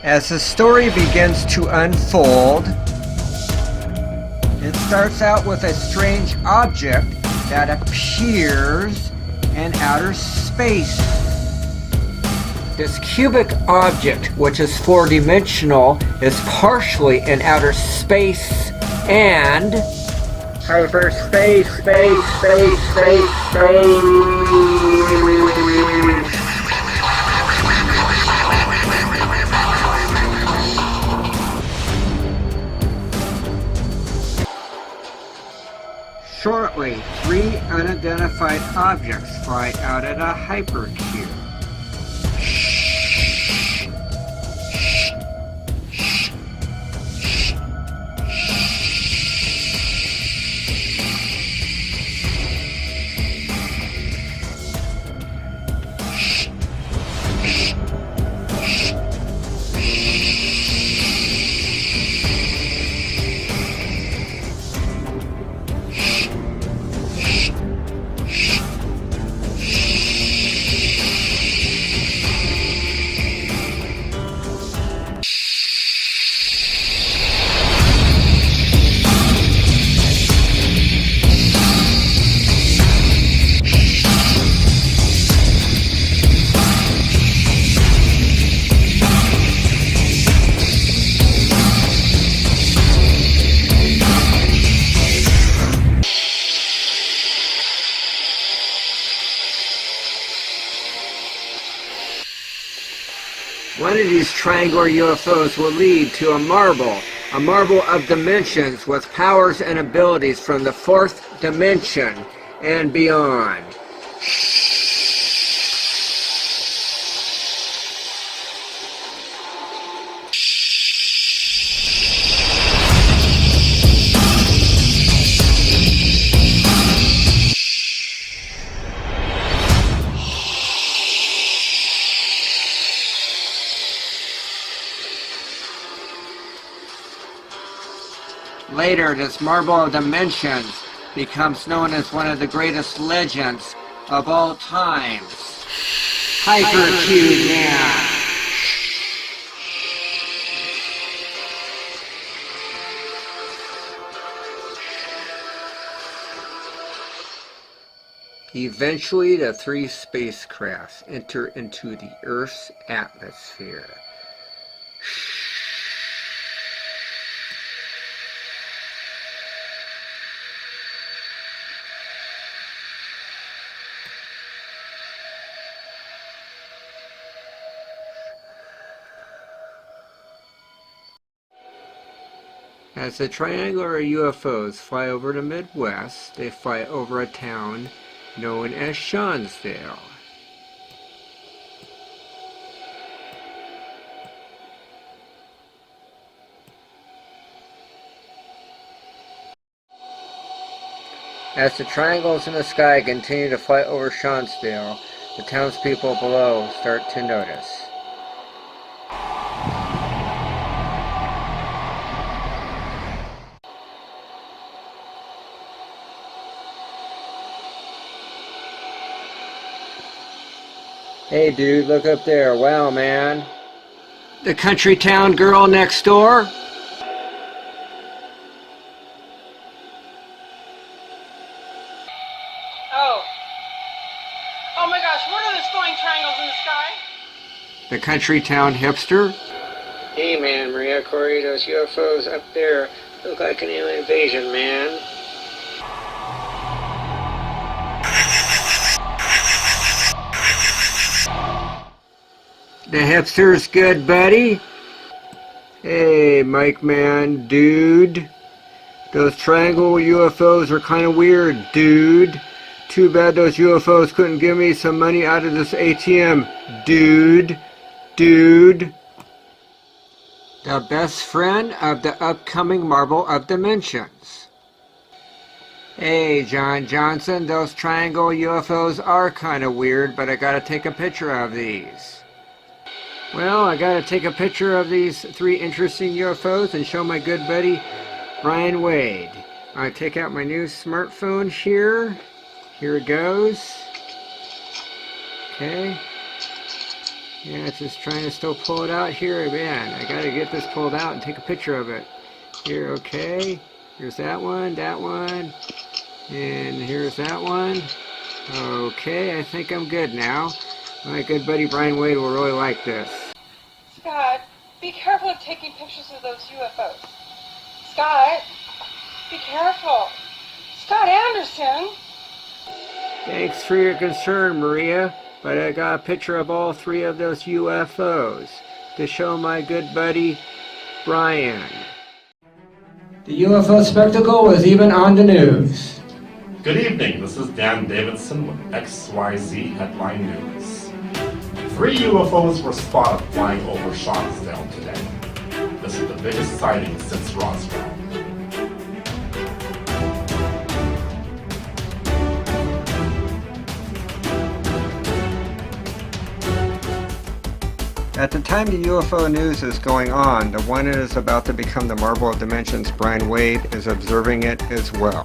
As the story begins to unfold, it starts out with a strange object that appears in outer space. This cubic object, which is four-dimensional, is partially in outer space and hyperspace, space. Shortly, three unidentified objects fly out at a hypercube. One of these triangular UFOs will lead to a marble of dimensions with powers and abilities from the fourth dimension and beyond. Later, this marble of dimensions becomes known as one of the greatest legends of all times. Hypercubeman. Eventually, the three spacecrafts enter into the Earth's atmosphere. As the triangular UFOs fly over the Midwest, they fly over a town known as Shansdale. As the triangles in the sky continue to fly over Shansdale, the townspeople below start to notice. Hey dude, look up there. Wow, man. The country town girl next door? Oh my gosh, what are those glowing triangles in the sky? The country town hipster? Hey man, Maria Corey, those UFOs up there look like an alien invasion, man. The hipster's good, buddy. Hey, Mike man, dude. Those triangle UFOs are kind of weird, dude. Too bad those UFOs couldn't give me some money out of this ATM, dude. The best friend of the upcoming Marble of Dimensions. Hey, John Johnson, those triangle UFOs are kind of weird, but I gotta take a picture of these. Well, I gotta take a picture of these three interesting UFOs and show my good buddy Brian Wade. I take out my new smartphone here. Here it goes. Okay. Yeah, it's just trying to still pull it out here. Man, I gotta get this pulled out and take a picture of it. Here, okay. Here's that one, and here's that one. Okay, I think I'm good now. My good buddy Brian Wade will really like this. Scott, be careful of taking pictures of those UFOs. Scott, be careful. Scott Anderson. Thanks for your concern, Maria, but I got a picture of all three of those UFOs to show my good buddy Brian. The UFO spectacle was even on the news. Good evening, this is Davidson with XYZ Headline News. 3 UFOs were spotted flying over Sharonsdale today. This is the biggest sighting since Roswell. At the time the UFO news is going on, the one that is about to become the marvel of dimensions, Brian Wade, is observing it as well.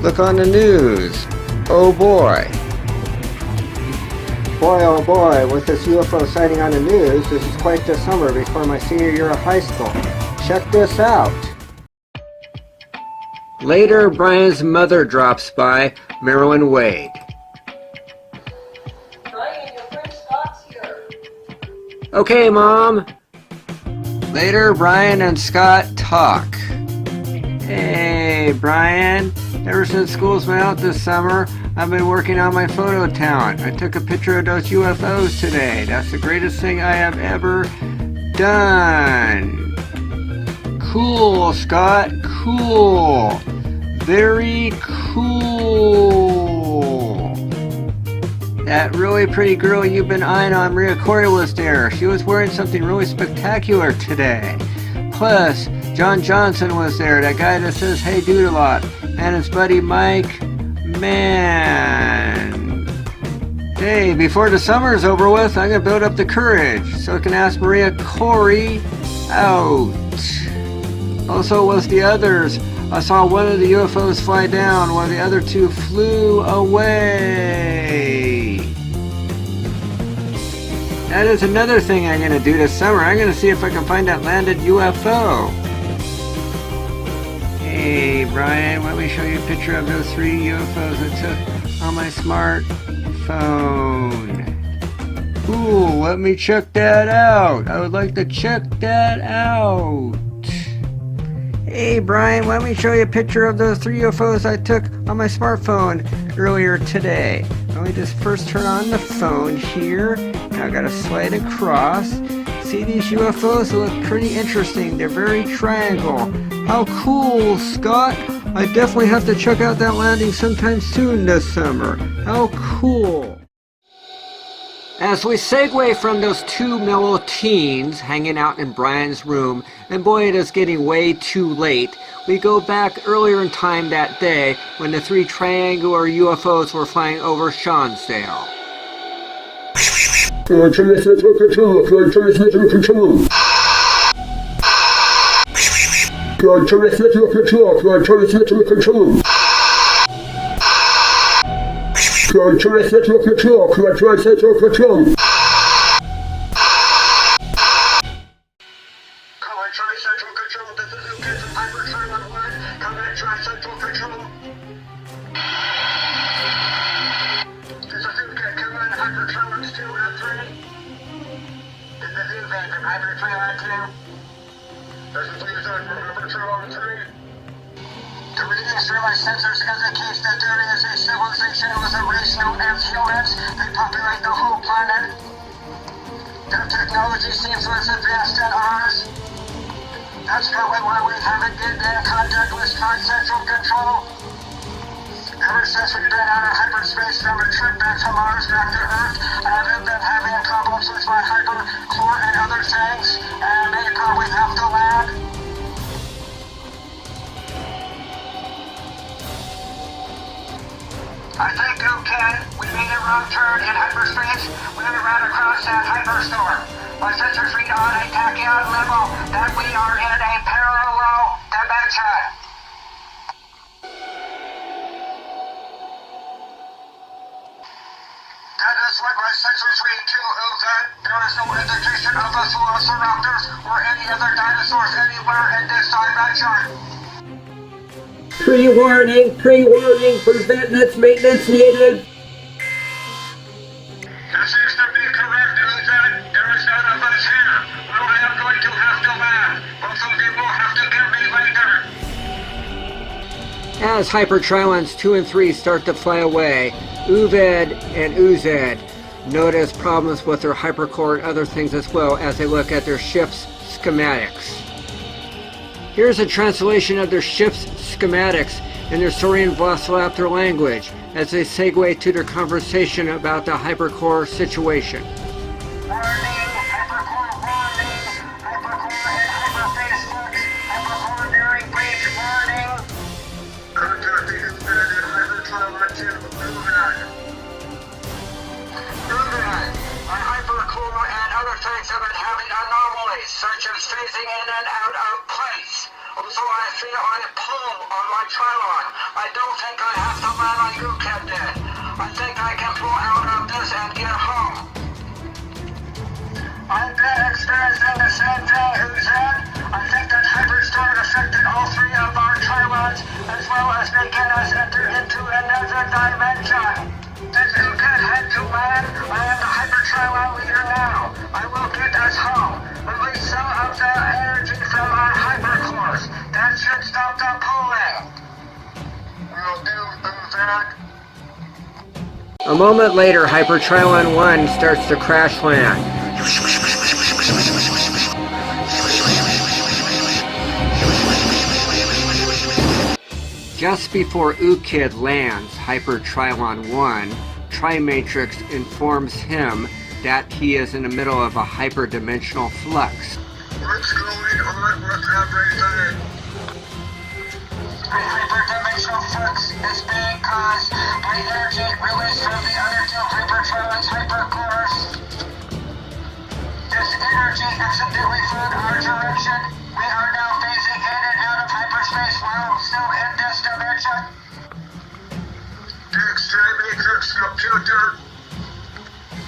Look on the news. Oh boy. Boy, oh boy, with this UFO sighting on the news, this is quite the summer before my senior year of high school. Check this out. Later, Brian's mother drops by, Marilyn Wade. Brian, your friend Scott's here. Okay, Mom. Later, Brian and Scott talk. Hey, Brian. Ever since school's been out this summer, I've been working on my photo talent. I took a picture of those UFOs today. That's the greatest thing I have ever done. Cool, Scott. Cool. Very cool. That really pretty girl you've been eyeing on, Maria Corey, was there. She was wearing something really spectacular today. Plus, John Johnson was there, that guy that says hey dude a lot, and his buddy Mike. Man. Hey, before the summer's over with, I'm gonna build up the courage so I can ask Maria Corey out. Also, was the others. I saw one of the UFOs fly down while the other 2 flew away. That is another thing I'm gonna do this summer. I'm gonna see if I can find that landed UFO. Hey Brian, let me show you a picture of those 3 UFOs I took on my smartphone. Cool, let me check that out. I would like to check that out. Hey Brian, let me show you a picture of those 3 UFOs I took on my smartphone earlier today. Let me just first turn on the phone here. Now I gotta slide across. See these UFOs? They look pretty interesting. They're very triangle. How cool, Scott! I definitely have to check out that landing sometime soon this summer. How cool! As we segue from those 2 mellow teens hanging out in Brian's room, and boy it is getting way too late, we go back earlier in time that day when the 3 triangular UFOs were flying over Sharonsdale. Turn this into control. Turn this into control. Turn this into control. Turn this into control. Turn this into control. Turn this into control. Central Control, this is Lopez from Hypercubeman. Come back, try Central Control. This is Hypercubeman, Hypercubeman 2 and 3. This is Uvan from Hypercubeman 2. This is Lisa from Hypercubeman 3. The readings through my sensors indicates that there is a civilization with a race known as humans. They populate the whole planet. Their technology seems less advanced than ours. That's probably why we haven't been in contact with Central Control. Ever since we've been out of hyperspace from a trip back from Mars back to Earth, I've been having problems with my hypercore and other things, and they probably have to land. I think okay. We made a wrong turn in hyperspace. We ran across that hyperstorm. My sensors read on a tachyon level that we are in a parallel dimension. That is Just what my sensors read too, that there is no indication of the velociraptors or any other dinosaurs anywhere in this dimension. Pre-warning, prevent maintenance needed. This seems to be correct, that there is none of us here. Well, I am going to have to laugh. Both of you will have to get me later. As Hypertrilons 2 and 3 start to fly away, Uved and Uzed notice problems with their hypercore and other things as well as they look at their ship's schematics. Here's a translation of their ship's schematics in their Saurian Velociraptor language as they segue to their conversation about the hypercore situation. Warning, hypercore warning, hypercore and hyperface flux, hypercore nearing breach warning. Contacting embedded hypertrilon 2, Uved. My hypercore and other things have been having anomalies, such as phasing in and out of place. Also, I feel a pull on my trilon. I don't think I have to land on you, Captain. I think I can pull out of this and get home. I've been experiencing the same thing, Uzed. I think that Hyperstorm affected all three of our trilons, as well as making us enter into another dimension. Does Uzed head to land? I am the Hypertrilon leader now. I will get us home. Release some of the energy from our hypercores. That should stop the pulling. Will do, Uzed. A moment later, Hypertrilon 1 starts to crash land. Just before Ukid lands Hypertrilon 1, Trimatrix informs him that he is in the middle of a hyperdimensional flux. What's going on with everything? The hyperdimensional flux is being caused by energy released from the other two Hypertrilon's hypercores. This energy accidentally flowed our direction. We are now phasing in and out of hyperspace while still in this dimension. Trimatrix computer.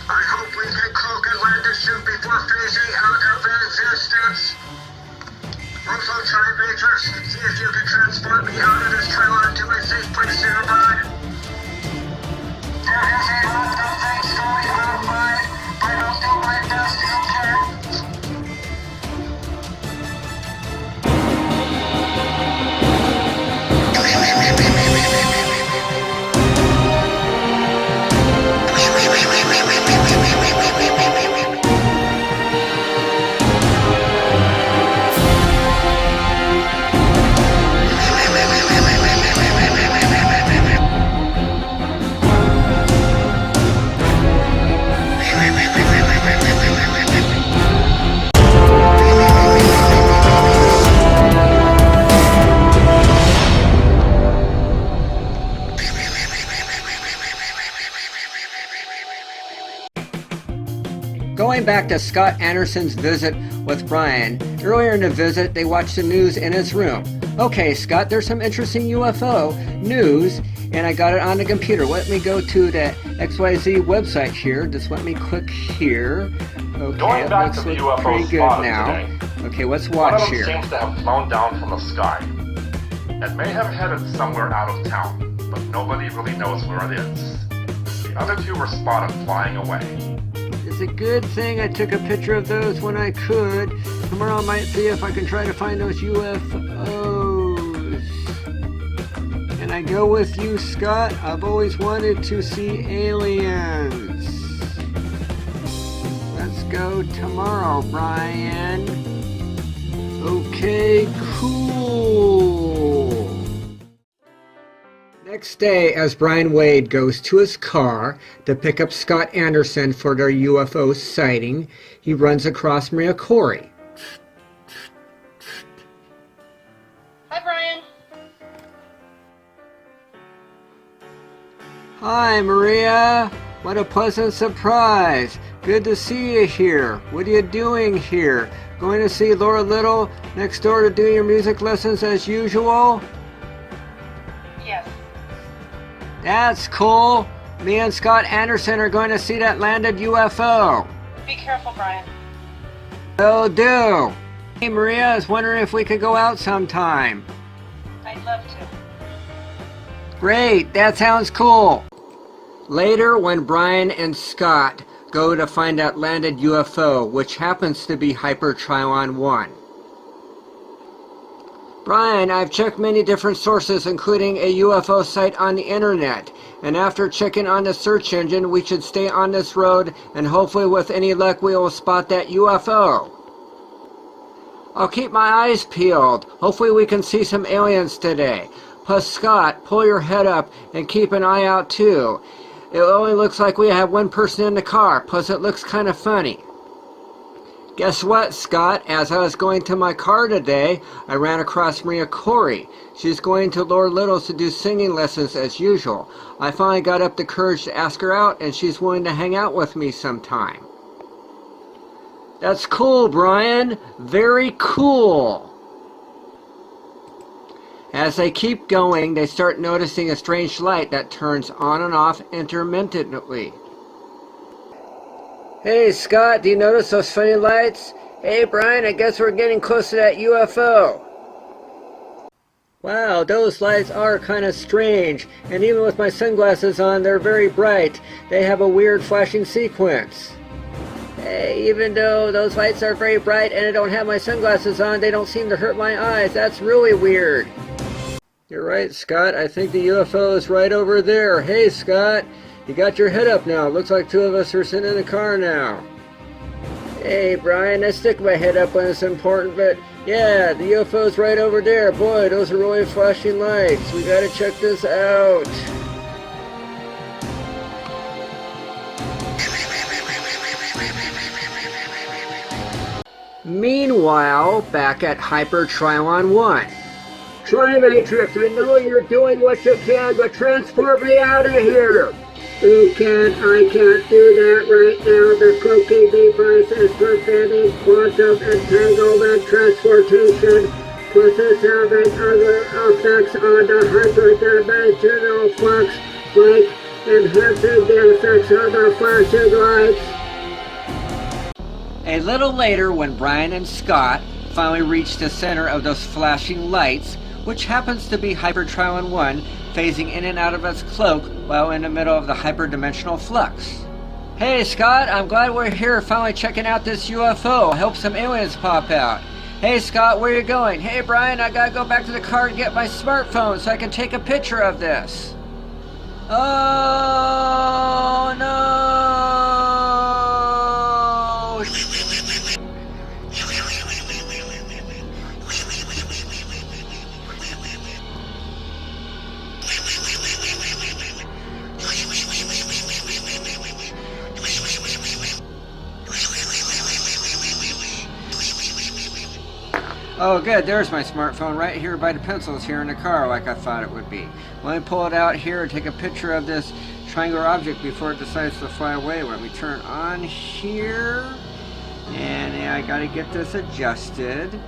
I hope we can cloak and land the ship before phasing out of existence. Also, Trimatrix, see if you can transport me out of this trilon to a safe place nearby. There is a lot of things going on, but I'll do my best to care. Going back to Scott Anderson's visit with Brian, earlier in the visit they watched the news in his room. Okay, Scott, there's some interesting UFO news, and I got it on the computer. Let me go to the XYZ website here. Just let me click here. Okay, Going back to the UFO pretty good spotted now. today, Okay, let's one of watch them here. seems to have flown down from the sky. It may have headed somewhere out of town, but nobody really knows where it is. The other two were spotted flying away. It's a good thing I took a picture of those when I could. Tomorrow I might see if I can try to find those UFOs. And I go with you, Scott. I've always wanted to see aliens. Let's go tomorrow, Brian. Okay, cool. Next day, as Brian Wade goes to his car to pick up Scott Anderson for their UFO sighting, he runs across Maria Corey. Hi, Brian. Hi, Maria. What a pleasant surprise. Good to see you here. What are you doing here? Going to see Laura Little next door to do your music lessons as usual? Yes. That's cool. Me and Scott Anderson are going to see that landed UFO. Be careful, Brian. Will do. Hey, Maria, I was wondering if we could go out sometime. I'd love to. Great, that sounds cool. Later, when Brian and Scott go to find that landed UFO, which happens to be Hypercubeman 1. Brian, I've checked many different sources, including a UFO site on the internet. And after checking on the search engine, we should stay on this road, and hopefully with any luck we will spot that UFO. I'll keep my eyes peeled. Hopefully we can see some aliens today. Plus, Scott, pull your head up and keep an eye out too. It only looks like we have one person in the car, plus it looks kind of funny. Guess what, Scott? As I was going to my car today, I ran across Maria Corey. She's going to Lord Little's to do singing lessons as usual. I finally got up the courage to ask her out, and she's willing to hang out with me sometime. That's cool, Brian. Very cool. As they keep going, they start noticing a strange light that turns on and off intermittently. Hey, Scott, do you notice those funny lights? Hey, Brian, I guess we're getting close to that UFO. Wow, those lights are kind of strange, and even with my sunglasses on, they're very bright. They have a weird flashing sequence. Hey, even though those lights are very bright and I don't have my sunglasses on, they don't seem to hurt my eyes. That's really weird. You're right, Scott. I think the UFO is right over there. Hey, Scott, you got your head up now. Looks like two of us are sitting in the car now. Hey, Brian, I stick my head up when it's important, but yeah, the UFO's right over there. Boy, those are really flashing lights. We gotta check this out. Meanwhile, back at Hypercubeman 1. Tri-Matrix, I know you're doing what you can, but transport me out of here! I can't do that right now. The cookie device is preventing quantum entanglement transportation, plus it's having other effects on the hyperdimensional flux, like enhancing the effects of the flashing lights. A little later, when Brian and Scott finally reach the center of those flashing lights, which happens to be Hypercubeman 1 phasing in and out of its cloak while in the middle of the hyperdimensional flux. Hey Scott, I'm glad we're here finally checking out this UFO. I hope some aliens pop out. Hey Scott, where are you going? Hey Brian, I gotta go back to the car and get my smartphone so I can take a picture of this. Oh no! Oh good, there's my smartphone right here by the pencils here in the car like I thought it would be. Let me pull it out here and take a picture of this triangular object before it decides to fly away. Let me turn on here. And yeah, I gotta get this adjusted.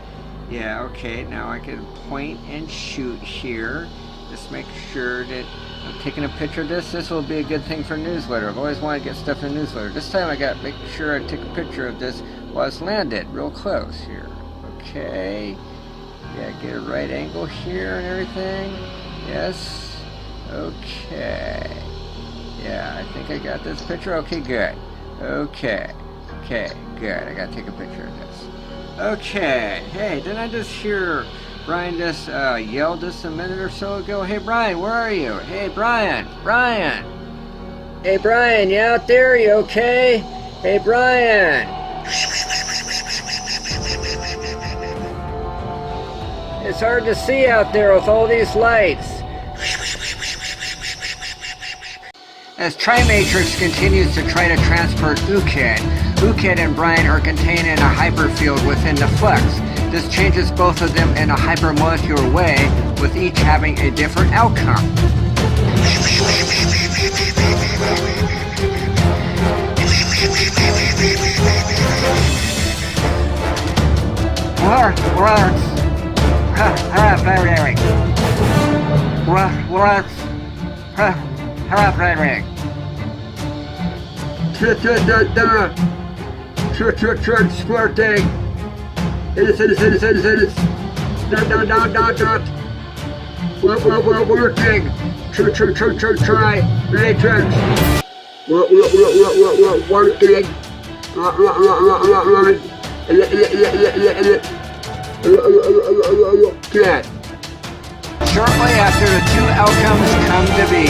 Yeah, okay, now I can point and shoot here. Just make sure that I'm taking a picture of this. This will be a good thing for a newsletter. I've always wanted to get stuff in a newsletter. This time I gotta make sure I take a picture of this while it's landed real close here. Okay, yeah, get a right angle here and everything. Yes, okay. Yeah, I think I got this picture. Okay, good. Okay, good. I gotta take a picture of this. Okay, hey, didn't I just hear Brian just yell just a minute or so ago? Hey, Brian, where are you? Hey, Brian! Hey, Brian, you out there? You okay? Hey, Brian! It's hard to see out there with all these lights. As Tri-Matrix continues to try to transport Ukid and Brian are contained in a hyperfield within the flux. This changes both of them in a hypermolecular way, with each having a different outcome. Squirting. It is. Dot. We're working. Try. Matrix. Working. Good. Shortly after the two outcomes come to be.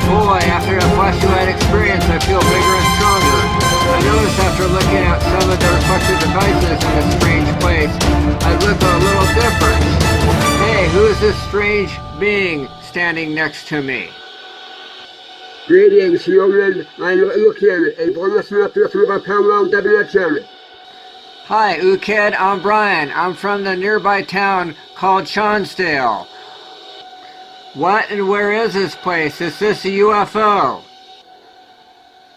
Boy, after a flashlight experience, I feel bigger and stronger. I noticed after looking at some of the reflective devices in this strange place, I look a little different. Hey, who is this strange being standing next to me? Greetings, human. I look here, a bonus master from a parallel dimension. Hi, Ukid. I'm Brian. I'm from the nearby town called Shansdale. What and where is this place? Is this a UFO?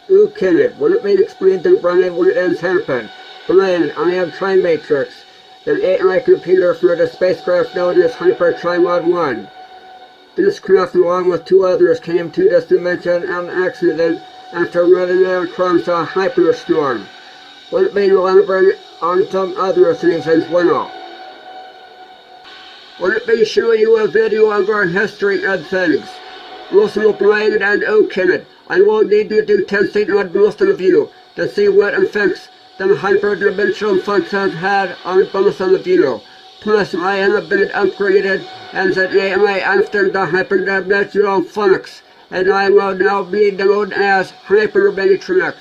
Ukid, would it be explained to Brian what has happened? Brian, I have Time Matrix, an AI computer for the spacecraft known as Hypercubeman 1. This craft, along with two others, came to this dimension on accident after running across a hyperstorm. Would it be elaborate on some other things as well? Would it be showing you a video of our history and things? Listen up, Brian and Ukid. I will need to do testing on most of you to see what effects the hyperdimensional flux has had on both of you. Plus, I have been upgraded as an AI after the hyperdimensional flux, and I will now be known as Hypermatrix.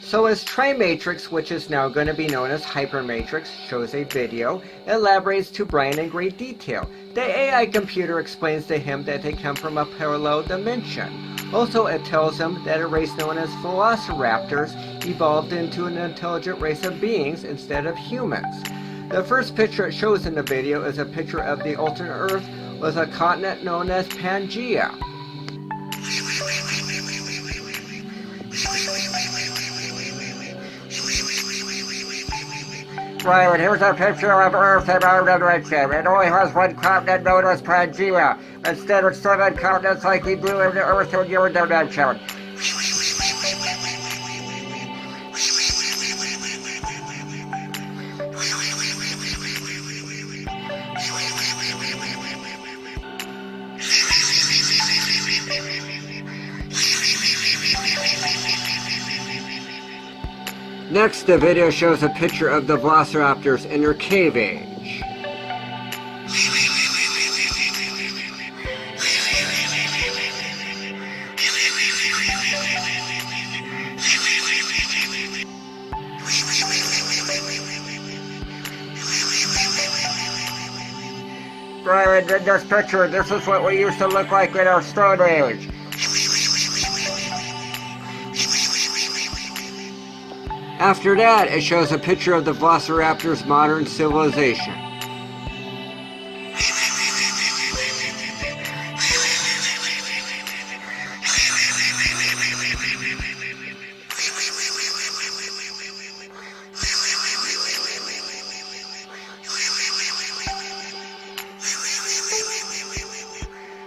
So as Trimatrix, which is now going to be known as Hypermatrix, shows a video, elaborates to Brian in great detail. The AI computer explains to him that they come from a parallel dimension. Also, it tells him that a race known as Velociraptors evolved into an intelligent race of beings instead of humans. The first picture it shows in the video is a picture of the alternate Earth with a continent known as Pangea. Right, here's a picture of Earth in our dimension. It only has one continent known as Pangea, instead of 7 continents like the blue in the Earth in your dimension. Next, the video shows a picture of the Velociraptors in their cave age. Right, in this picture, this is what we used to look like in our Stone Age. After that, it shows a picture of the Velociraptor's modern civilization.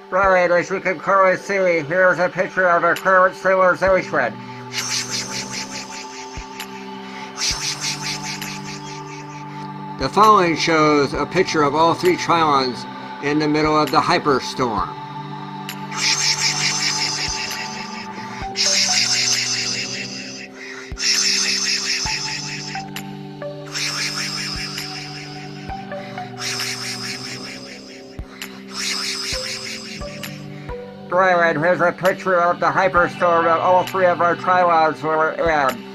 Right, as you can clearly see, here's a picture of our current civilization. The following shows a picture of all 3 Trilons in the middle of the hyperstorm. Right, here's a picture of the hyperstorm that all 3 of our Trilons were in.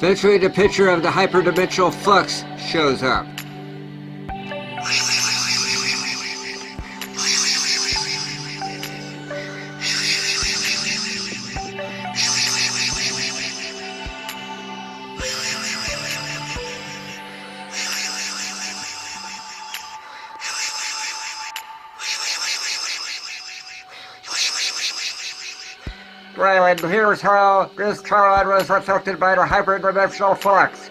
Eventually, the picture of the hyperdimensional flux shows up. Right, and here's how this Trilon was affected by the hyperdimensional flux.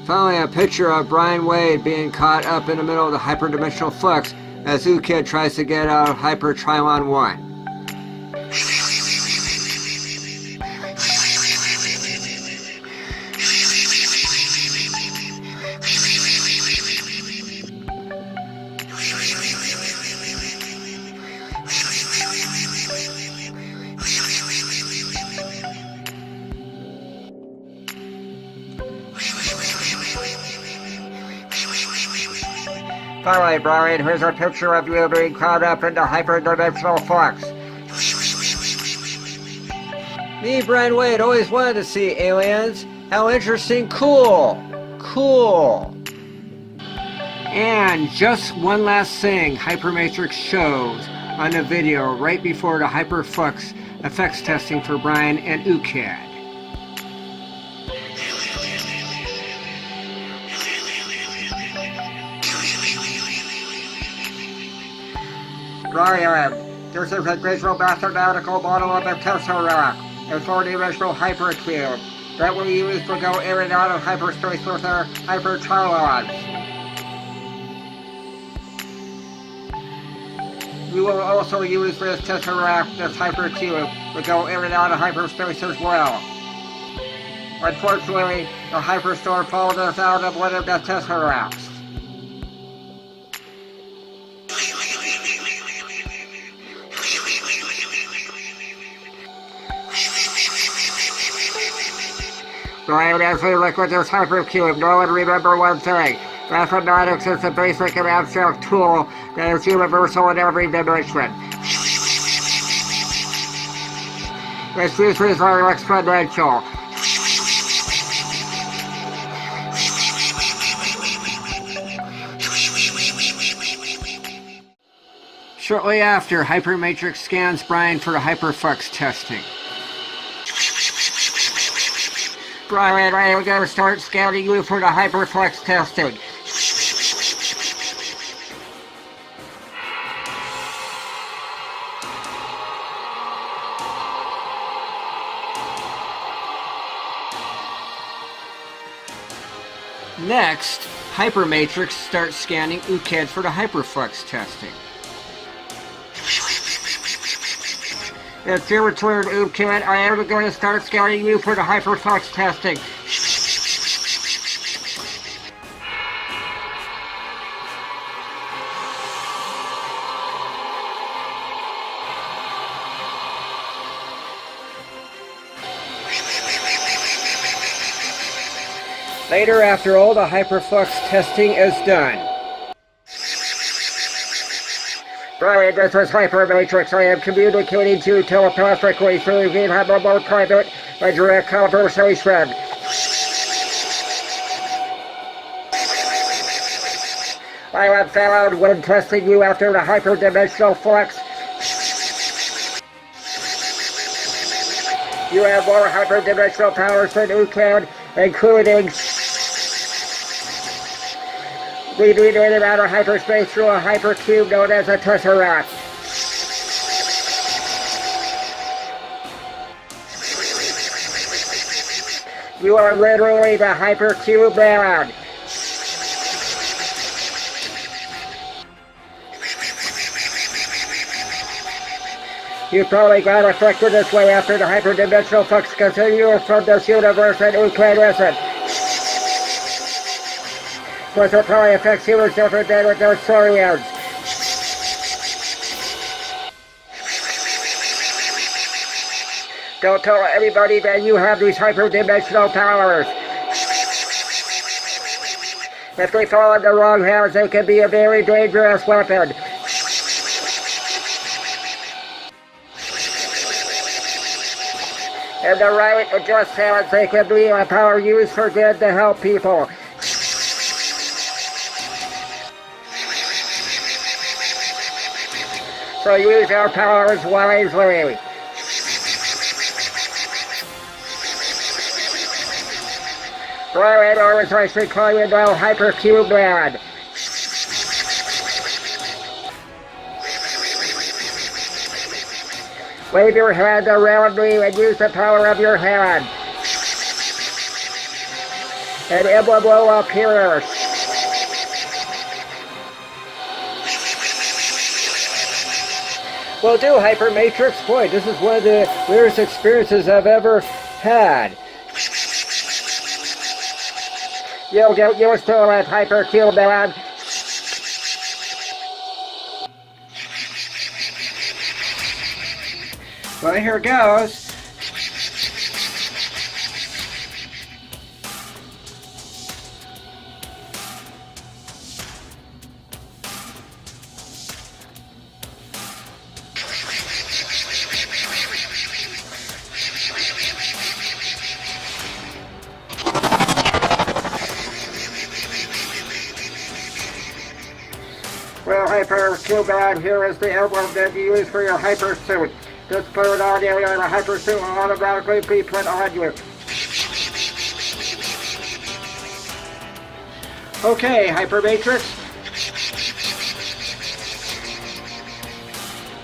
Finally, a picture of Brian Wade being caught up in the middle of the hyperdimensional flux as Ukid tries to get out of Hyper Trilon 1. Finally, Brian, here's a picture of you being caught up into hyperdimensional flux. Me, Brian Wade, always wanted to see aliens. How interesting. Cool. Cool. And just one last thing Hypermatrix shows on the video right before the Hyperflux effects testing for Brian and Ukid. Brian, this is a visual mathematical model of the Tesseract, a four-dimensional hypercube that we use to go in and out of hyperspace with our hypertrilons. We will also use this Tesseract, this hypercube, to go in and out of hyperspace as well. Unfortunately, the hyperstorm followed us out of one of the Tesseracts. Brian, as we look at this hypercube, no one remember one thing. Mathematics is the basic and abstract tool that is universal in every dimension. Its uses are exponential. Shortly after, Hypermatrix scans Brian for the Hyperflux testing. Brian, I am going to start scanning you for the Hyperflux testing. Next, Hypermatrix starts scanning Ukid for the Hyperflux testing. It's your return, Ukid. I am going to start scanning you for the Hyperflux testing. Later, after all the Hyperflux testing is done. Brian, this is Hypermatrix. I am communicating to you telepathically so you can have a more private and direct conversation. I have found when testing you after the hyperdimensional flux, you have more hyperdimensional powers than Ukid, including leading in and out of hyperspace through a hypercube known as a Tesseract. You are literally the Hypercubeman. You probably got affected this way after the hyperdimensional flux continues from this universe and Ukid isn't. Plus it probably affects humans different than with those saurians. Don't tell anybody that you have these hyperdimensional powers. If they fall in the wrong hands, they can be a very dangerous weapon. In the right and just hands, they can be a power used for good to help people. So use our powers wisely. Brian, or as I should call you now, Hypercubeman. Wave your hand around me and use the power of your hand. and it will blow up here. Will do, Hypermatrix. Boy, this is one of the weirdest experiences I've ever had. You'll get used to it, Hypercubeman. Well, here goes. Well, Hypercubeman, here is the emblem that you use for your hypersuit. Just put it on you, and a hypersuit will automatically be put on you. Okay, Hypermatrix.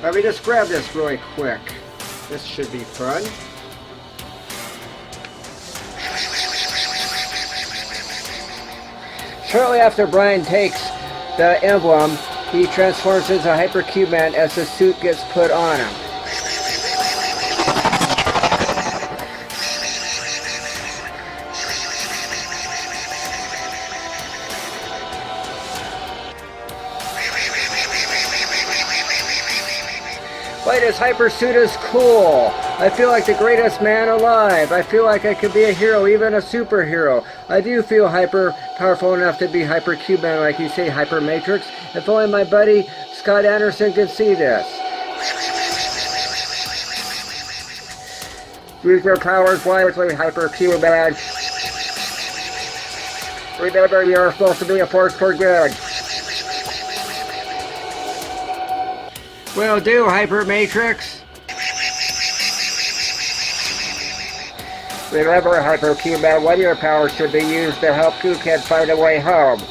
Let me just grab this really quick. This should be fun. Shortly after Brian takes the emblem, he transforms into Hypercubeman as the suit gets put on him. Boy, this hypersuit is cool. I feel like the greatest man alive. I feel like I could be a hero, even a superhero. I do feel hyper powerful enough to be Hypercubeman, like you say, Hypermatrix. If only my buddy Scott Anderson could see this. Use your powers wisely, Hypercubeman. Remember, you're supposed to be a force for good. Will do, Hypermatrix. Remember, Hypercubeman, one of your powers should be used to help Cookhead find a way home.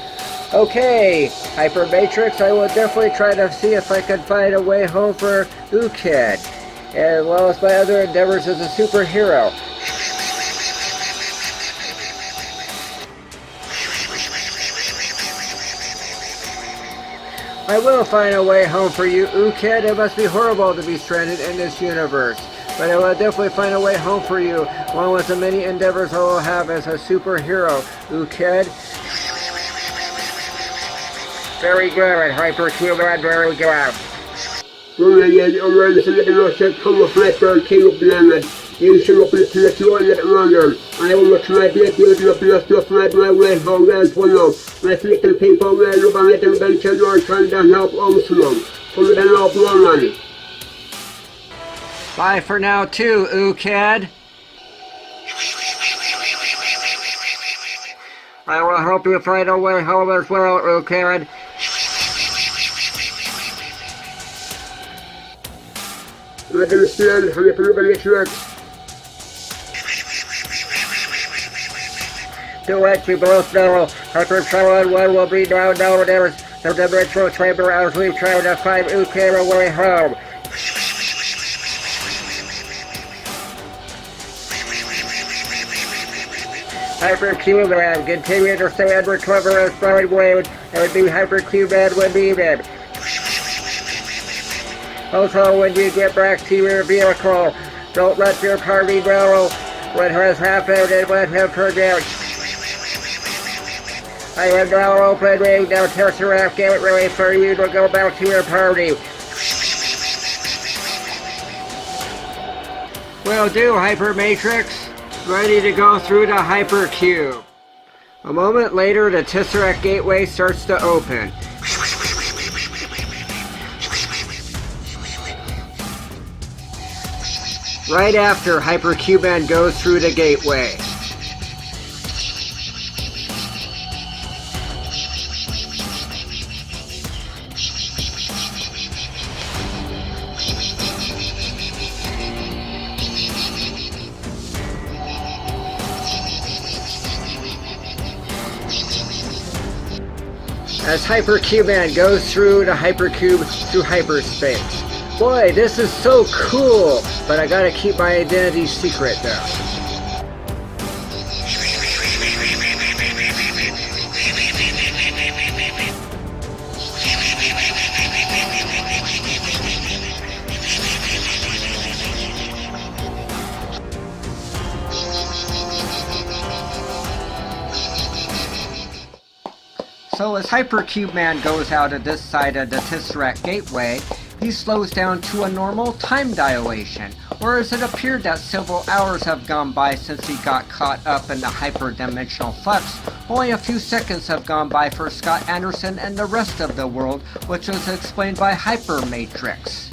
Okay, Hypermatrix, I will definitely try to see if I can find a way home for Cookhead, as well as my other endeavors as a superhero. I will find a way home for you, Cookhead. It must be horrible to be stranded in this universe. But I will definitely find a way home for you, along with the many endeavors I will have as a superhero, Cookhead. Very good, Hypercubeman, very good. You should open it to let you all let it longer. I will try to get you to just to find my way home and for now. Let's let the people where you can let them bench and you're trying to help also. For the love one. Bye for now too, Cookhead. I will help you find a way home as well, Cookhead. I understand how you works. To let you both know, Hypercubeman 1 will be down nowadays the dimensional chamber as we try to find Cookhead a way home. Hypercubeman, continue to stay and recover as fine waves and be Hypercubeman when needed. Also, when you get back to your vehicle, don't let your party know what has happened and what has turned out. I am now opening the Tesseract gateway for you to go back to your party. Will do, Hypermatrix. Ready to go through the Hypercube. A moment later, the Tesseract gateway starts to open. Right after Hypercubeman goes through the gateway. As Hypercubeman goes through the Hypercube through hyperspace. Boy, this is so cool, but I gotta keep my identity secret though. So as Hypercubeman goes out of this side of the Tesseract Gateway, he slows down to a normal time dilation, whereas it appeared that several hours have gone by since he got caught up in the hyperdimensional flux. Only a few seconds have gone by for Scott Anderson and the rest of the world, which was explained by Hypermatrix.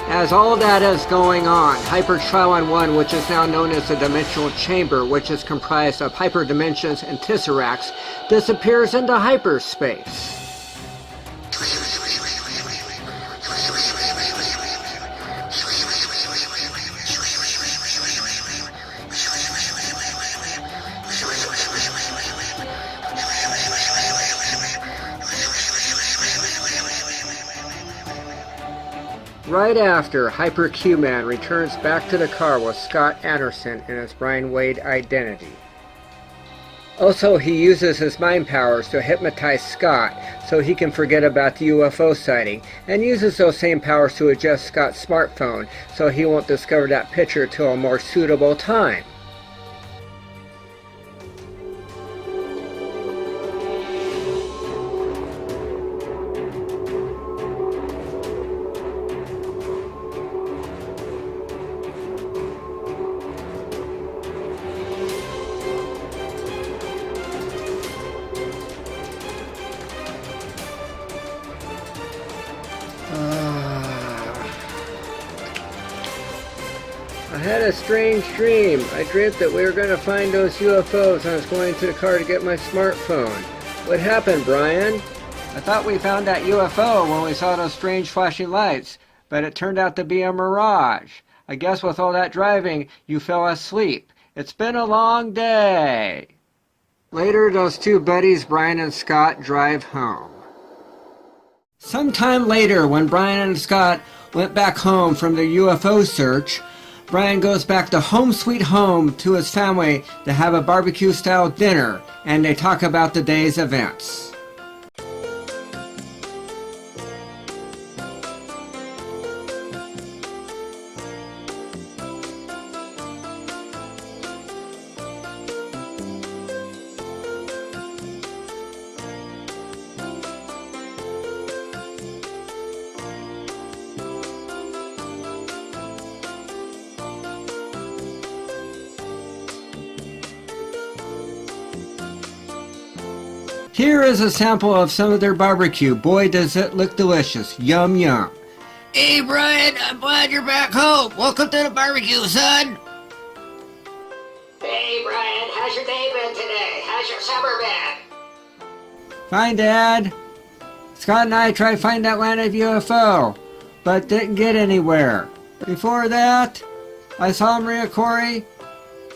As all that is going on, Hypertrilon 1, which is now known as the Dimensional Chamber, which is comprised of hyperdimensions and tesseracts, disappears into hyperspace. Right after, Hypercubeman returns back to the car with Scott Anderson in his Brian Wade identity. Also, he uses his mind powers to hypnotize Scott so he can forget about the UFO sighting, and uses those same powers to adjust Scott's smartphone so he won't discover that picture till a more suitable time. I had a strange dream. I dreamt that we were going to find those UFOs and I was going to the car to get my smartphone. What happened, Brian? I thought we found that UFO when we saw those strange flashing lights, but it turned out to be a mirage. I guess with all that driving, you fell asleep. It's been a long day. Later, those two buddies, Brian and Scott, drive home. Sometime later, when Brian and Scott went back home from their UFO search, Brian goes back to home sweet home to his family to have a barbecue-style dinner, and they talk about the day's events. Here is a sample of some of their barbecue. Boy, does it look delicious. Yum, yum. Hey, Brian, I'm glad you're back home. Welcome to the barbecue, son. Hey, Brian, how's your day been today? How's your summer been? Fine, Dad. Scott and I tried to find that landed UFO, but didn't get anywhere. Before that, I saw Maria Corey,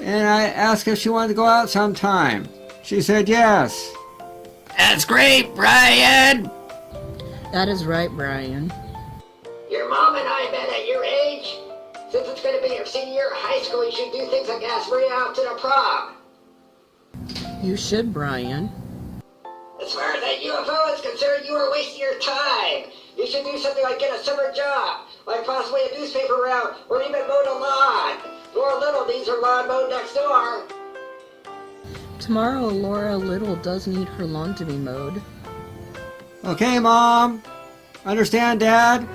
and I asked if she wanted to go out sometime. She said yes. That's great, Brian! That is right, Brian. Your mom and I met at your age? Since it's going to be your senior year of high school, you should do things like ask Maria out to the prom. You should, Brian. As far as that UFO is concerned, you are wasting your time. You should do something like get a summer job, like possibly a newspaper route, or even mow the lawn. Laura Little needs her lawn mowed next door. Tomorrow, Laura Little does need her lawn to be mowed. Okay, Mom. Understand, Dad?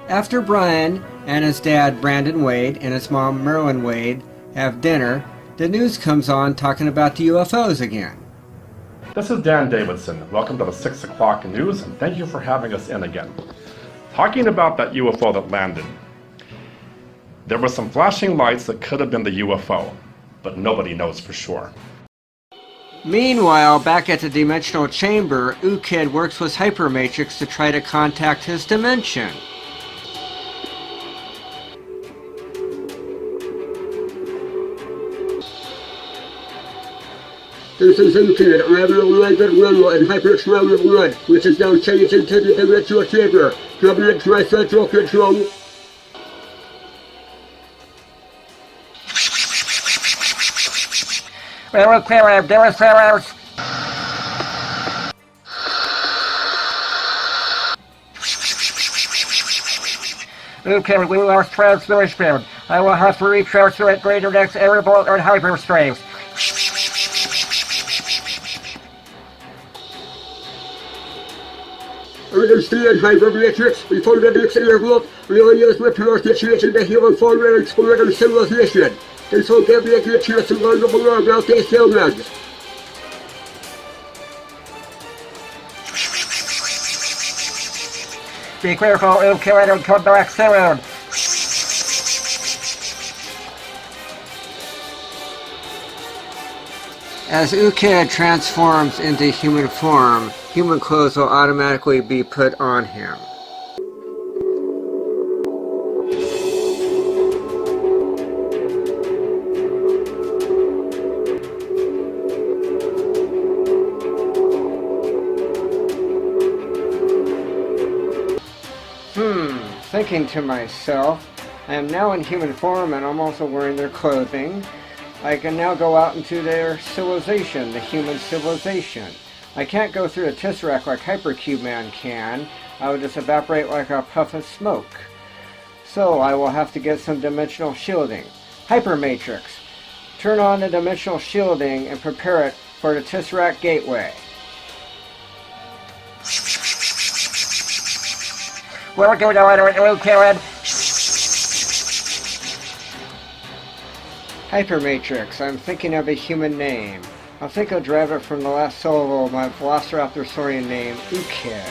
After Brian and his dad, Brandon Wade, and his mom, Marilyn Wade, have dinner, the news comes on talking about the UFOs again. This is Dan Davidson. Welcome to the 6 o'clock news, and thank you for having us in again. Talking about that UFO that landed. There were some flashing lights that could have been the UFO, but nobody knows for sure. Meanwhile, back at the Dimensional Chamber, U-Kid works with Hypermatrix to try to contact his dimension. This is U-Kid. I have a live rumble in Hypercubeman 1, which is now changed into the Dimensional Chamber. Coming into my central control. Okay, we lost transmission. I will have to retransfer at greater next airbolt or hyperspace. Understand, Hypermatrix. We found the next airbolt. We will use materials to change into human form and explore their civilization. This will give you a chance to learn more about these humans. Be careful, Ukad, and come back soon. As Ukad transforms into human form, human clothes will automatically be put on him. Thinking to myself, I am now in human form and I'm also wearing their clothing. I can now go out into their civilization, the human civilization. I can't go through a tesseract like Hypercubeman can. I would just evaporate like a puff of smoke. So I will have to get some dimensional shielding. Hypermatrix, turn on the dimensional shielding and prepare it for the tesseract gateway. We're going to Ukad. Hypermatrix, I'm thinking of a human name. I think I'll drive it from the last syllable of my Velociraptor Saurian name, Ukad.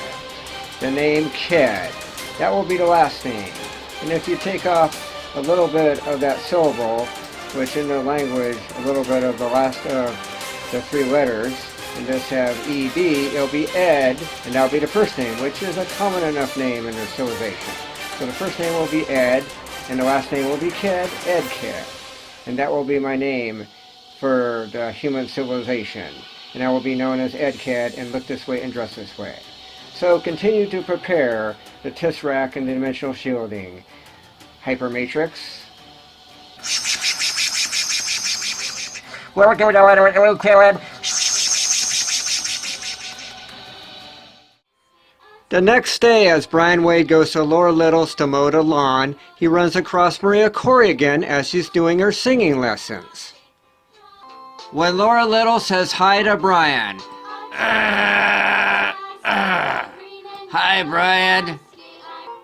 The name Ked. That will be the last name. And if you take off a little bit of that syllable, which in the language, a little bit of the last of the three letters, and just have ED, it'll be Ed, and that'll be the first name, which is a common enough name in their civilization. So the first name will be Ed, and the last name will be Ked, Ed Ked. And that will be my name for the human civilization. And I will be known as Ed Ked and look this way and dress this way. So continue to prepare the tesseract and the dimensional shielding. Hypermatrix. We're going to Ukad. The next day, as Brian Wade goes to Laura Little's to mow the lawn, he runs across Maria Corrigan as she's doing her singing lessons. When Laura Little says hi to Brian. Hi, Brian.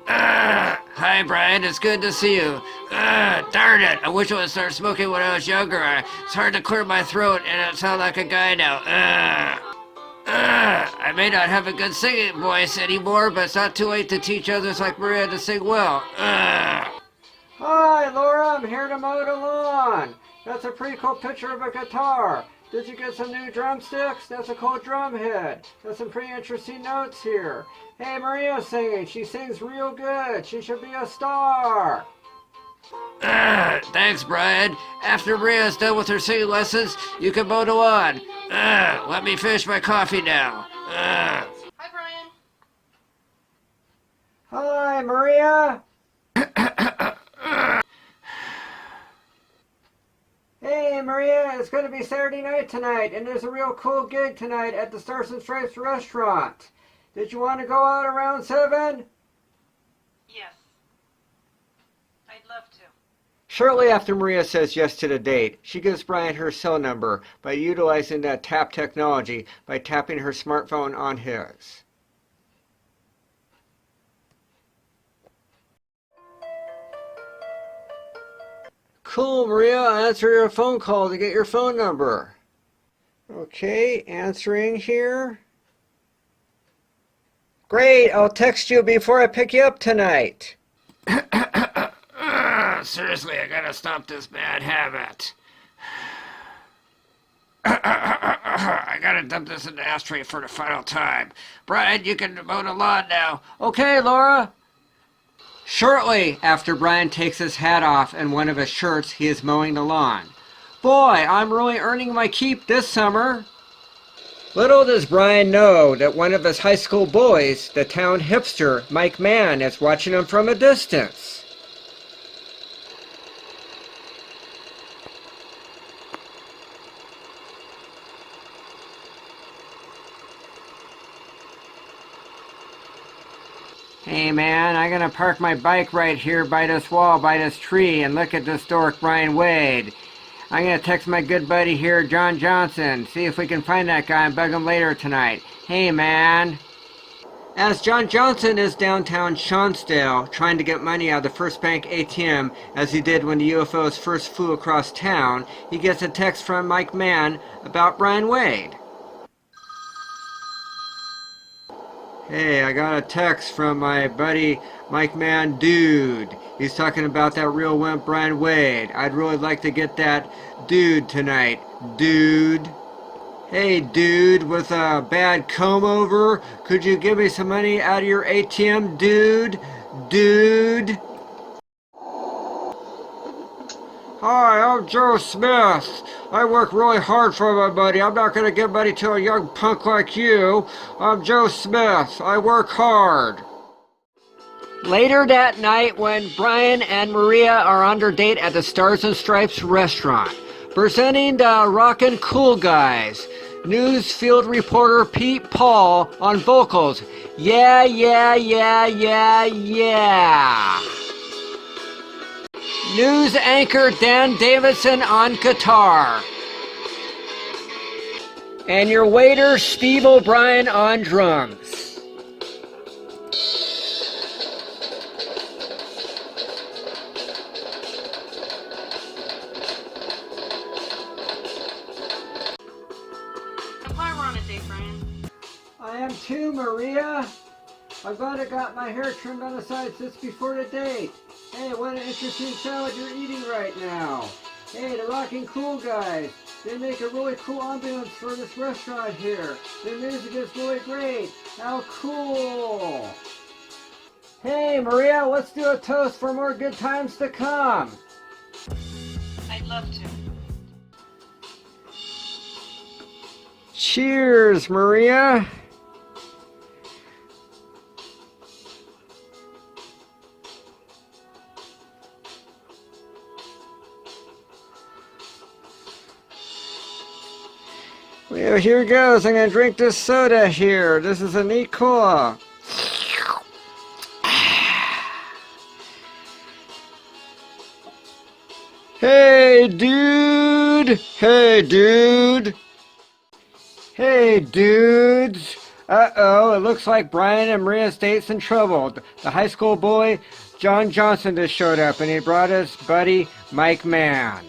Hi, Brian. It's good to see you. Darn it. I wish I would start smoking when I was younger. It's hard to clear my throat and I sound like a guy now. I may not have a good singing voice anymore, but it's not too late to teach others like Maria to sing well. Hi, Laura. I'm here to mow the lawn. That's a pretty cool picture of a guitar. Did you get some new drumsticks? That's a cool drum head. That's some pretty interesting notes here. Hey, Maria's singing. She sings real good. She should be a star. Thanks, Brian. After Maria's done with her singing lessons, you can mow the lawn. Let me finish my coffee now. Hi, Brian. Hi, Maria. Hey, Maria, it's going to be Saturday night tonight, and there's a real cool gig tonight at the Stars and Stripes restaurant. Did you want to go out around 7? Yes. I'd love to. Shortly after Maria says yes to the date, she gives Brian her cell number by utilizing that tap technology by tapping her smartphone on his. Cool, Maria. I'll answer your phone call to get your phone number. Okay, answering here. Great, I'll text you before I pick you up tonight. Seriously, I gotta stop this bad habit. I gotta dump this in the ashtray for the final time. Brian, you can mow the lawn now. Okay, Laura. Shortly after Brian takes his hat off and one of his shirts, he is mowing the lawn. Boy, I'm really earning my keep this summer. Little does Brian know that one of his high school bullies, the town hipster, Mike Mann, is watching him from a distance. Hey man, I'm gonna park my bike right here by this wall, by this tree, and look at this dork Brian Wade. I'm gonna text my good buddy here, John Johnson, see if we can find that guy and bug him later tonight. Hey man. As John Johnson is downtown Shonsdale trying to get money out of the First Bank ATM as he did when the UFOs first flew across town, he gets a text from Mike Mann about Brian Wade. Hey, I got a text from my buddy Mike Mann, dude. He's talking about that real wimp Brian Wade. I'd really like to get that dude tonight, dude. Hey dude with a bad comb over, could you give me some money out of your ATM, dude? Dude? Hi, I'm Joe Smith. I work really hard for my buddy. I'm not gonna give money to a young punk like you. I'm Joe Smith. I work hard. Later that night, when Brian and Maria are on their date at the Stars and Stripes restaurant, presenting the Rockin' Cool Guys, news field reporter Pete Paul on vocals. Yeah, yeah, yeah, yeah, yeah. News anchor Dan Davidson on guitar. And your waiter Steve O'Brien on drums. I'm glad we're on a date, Brian. I am too, Maria. I'm glad I got my hair trimmed on the sides just before the date. Hey, what an interesting salad you're eating right now. Hey, the Rockin' Cool Guys. They make a really cool ambiance for this restaurant here. Their music is really great. How cool. Hey, Maria, let's do a toast for more good times to come. I'd love to. Cheers, Maria. Well, here goes. I'm gonna drink this soda here. This is a neat cola. Hey, dude. Hey, dude. Hey, dudes. Uh-oh, it looks like Brian and Maria's date's in trouble. The high school boy, John Johnson, just showed up, and he brought his buddy, Mike Mann.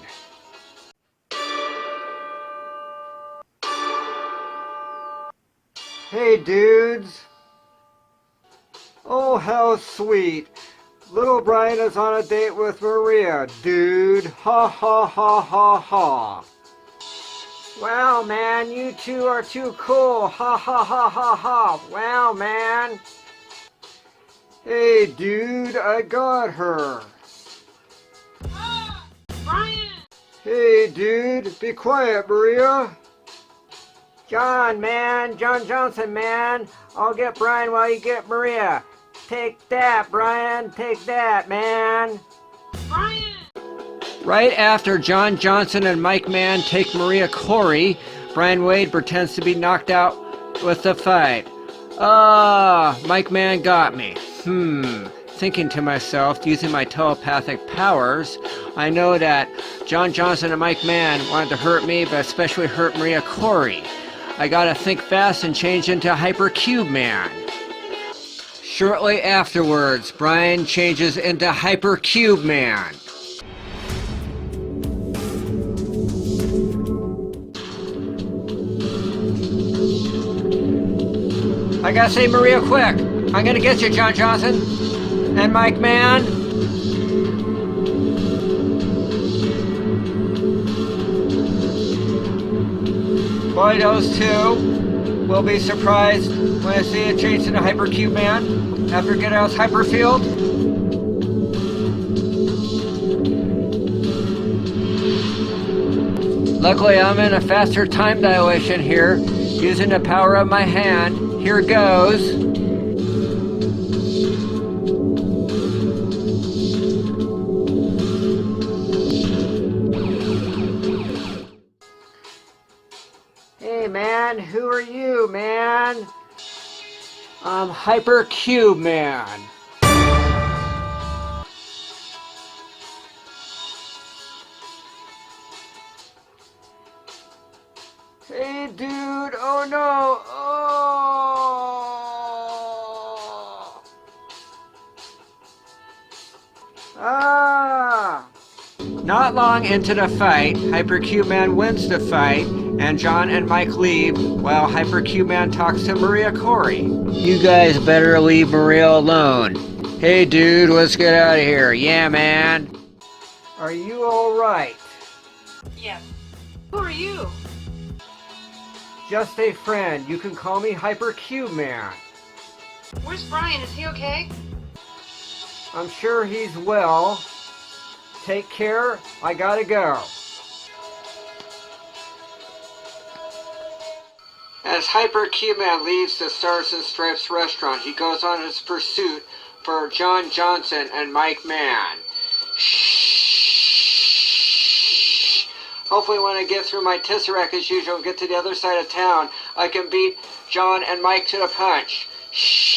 Hey, dudes. Oh, how sweet. Little Brian is on a date with Maria, dude. Ha, ha, ha, ha, ha. Wow, man, you two are too cool. Ha, ha, ha, ha, ha. Wow, man. Hey, dude, I got her. Brian! Hey, dude, be quiet, Maria. John, man, John Johnson, man. I'll get Brian while you get Maria. Take that, Brian. Take that, man. Brian! Right after John Johnson and Mike Mann take Maria Corey, Brian Wade pretends to be knocked out with the fight. Mike Mann got me. Thinking to myself, using my telepathic powers, I know that John Johnson and Mike Mann wanted to hurt me, but especially hurt Maria Corey. I gotta think fast and change into Hypercubeman. Shortly afterwards, Brian changes into Hypercubeman. I gotta say, Maria, quick! I'm gonna get you, John Johnson and Mike Mann. Boy, those two will be surprised when I see it change into Hypercubeman after get out Hyperfield. Luckily, I'm in a faster time dilation here, using the power of my hand. Here goes. Hey man, who are you, man? I'm Hypercubeman. Hey dude, oh no, oh! Ah! Not long into the fight, Hypercubeman wins the fight, and John and Mike leave while Hypercubeman talks to Maria Corey. You guys better leave Maria alone. Hey dude, let's get out of here. Yeah, man. Are you alright? Yes. Who are you? Just a friend. You can call me Hypercubeman. Where's Brian? Is he okay? I'm sure he's well. Take care. I gotta go. As Hypercubeman leaves the Stars and Stripes restaurant, he goes on his pursuit for John Johnson and Mike Mann. Shh. Hopefully when I get through my Tesseract as usual and get to the other side of town, I can beat John and Mike to the punch. Shh.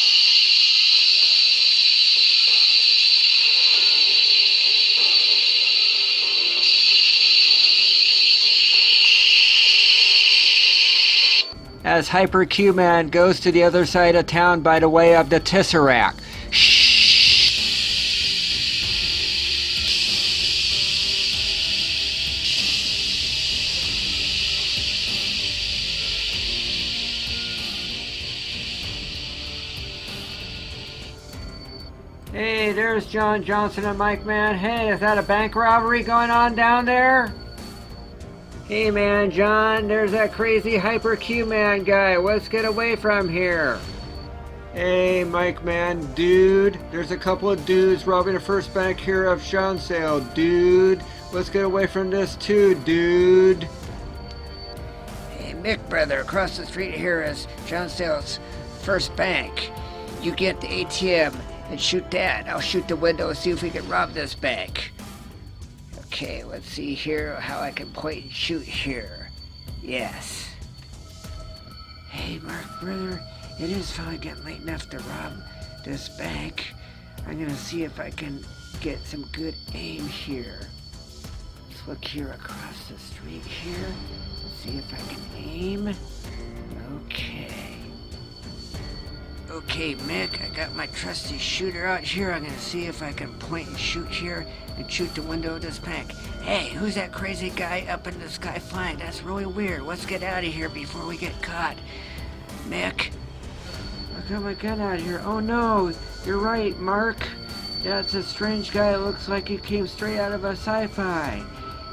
As Hypercubeman goes to the other side of town by the way of the Tesseract. Hey, there's John Johnson and Mike Mann. Hey, is that a bank robbery going on down there? Hey man, John, there's that crazy Hypercubeman guy. Let's get away from here. Hey, Mike Man, dude. There's a couple of dudes robbing the first bank here of Sale, dude. Let's get away from this too, dude. Hey, Mick, brother, across the street here is John Sale's first bank. You get the ATM and shoot that. I'll shoot the window and see if we can rob this bank. Okay, let's see here how I can point and shoot here. Yes. Hey, Mark, brother, it is finally getting late enough to rob this bank. I'm gonna see if I can get some good aim here. Let's look here across the street here. Let's see if I can aim. Okay. Okay, Mick, I got my trusty shooter out here. I'm gonna see if I can point and shoot here and shoot the window of this bank. Hey, who's that crazy guy up in the sky flying? That's really weird. Let's get out of here before we get caught. Mick. I got my gun out here. Oh no, you're right, Mark. That's a strange guy. It looks like he came straight out of a sci-fi.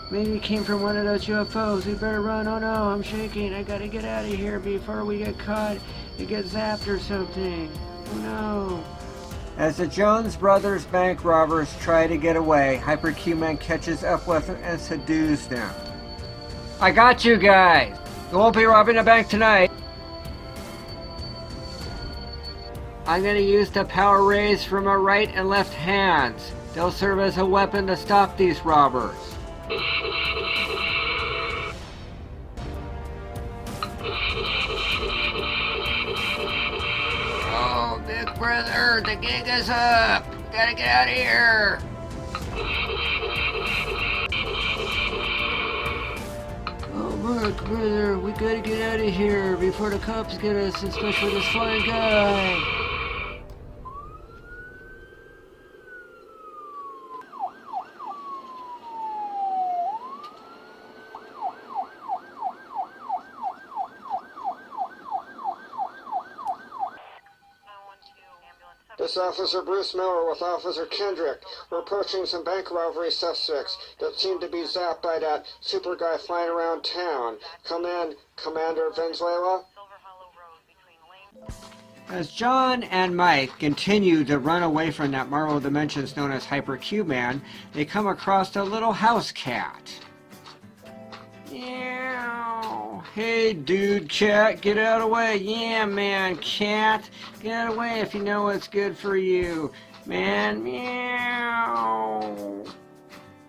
Maybe he came from one of those UFOs. We better run. Oh no, I'm shaking. I gotta get out of here before we get caught and get zapped or something. Oh no. As the Jones Brothers bank robbers try to get away, Hypercubeman catches up with them and subdues them. I got you guys. You won't be robbing a bank tonight. I'm gonna use the power rays from my right and left hands. They'll serve as a weapon to stop these robbers. Oh, big brother, the gig is up. Gotta get out of here. Oh, Mark, brother, we gotta get out of here before the cops get us, especially this flying guy. This is Officer Bruce Miller with Officer Kendrick. We're approaching some bank robbery suspects that seem to be zapped by that super guy flying around town. Come in, Commander Venezuela. As John and Mike continue to run away from that Marvel dimensions known as Hypercubeman, they come across a little house cat. Meow. Hey, dude, cat, get out of the way. Yeah, man, cat, get out of the way if you know what's good for you. Man, meow.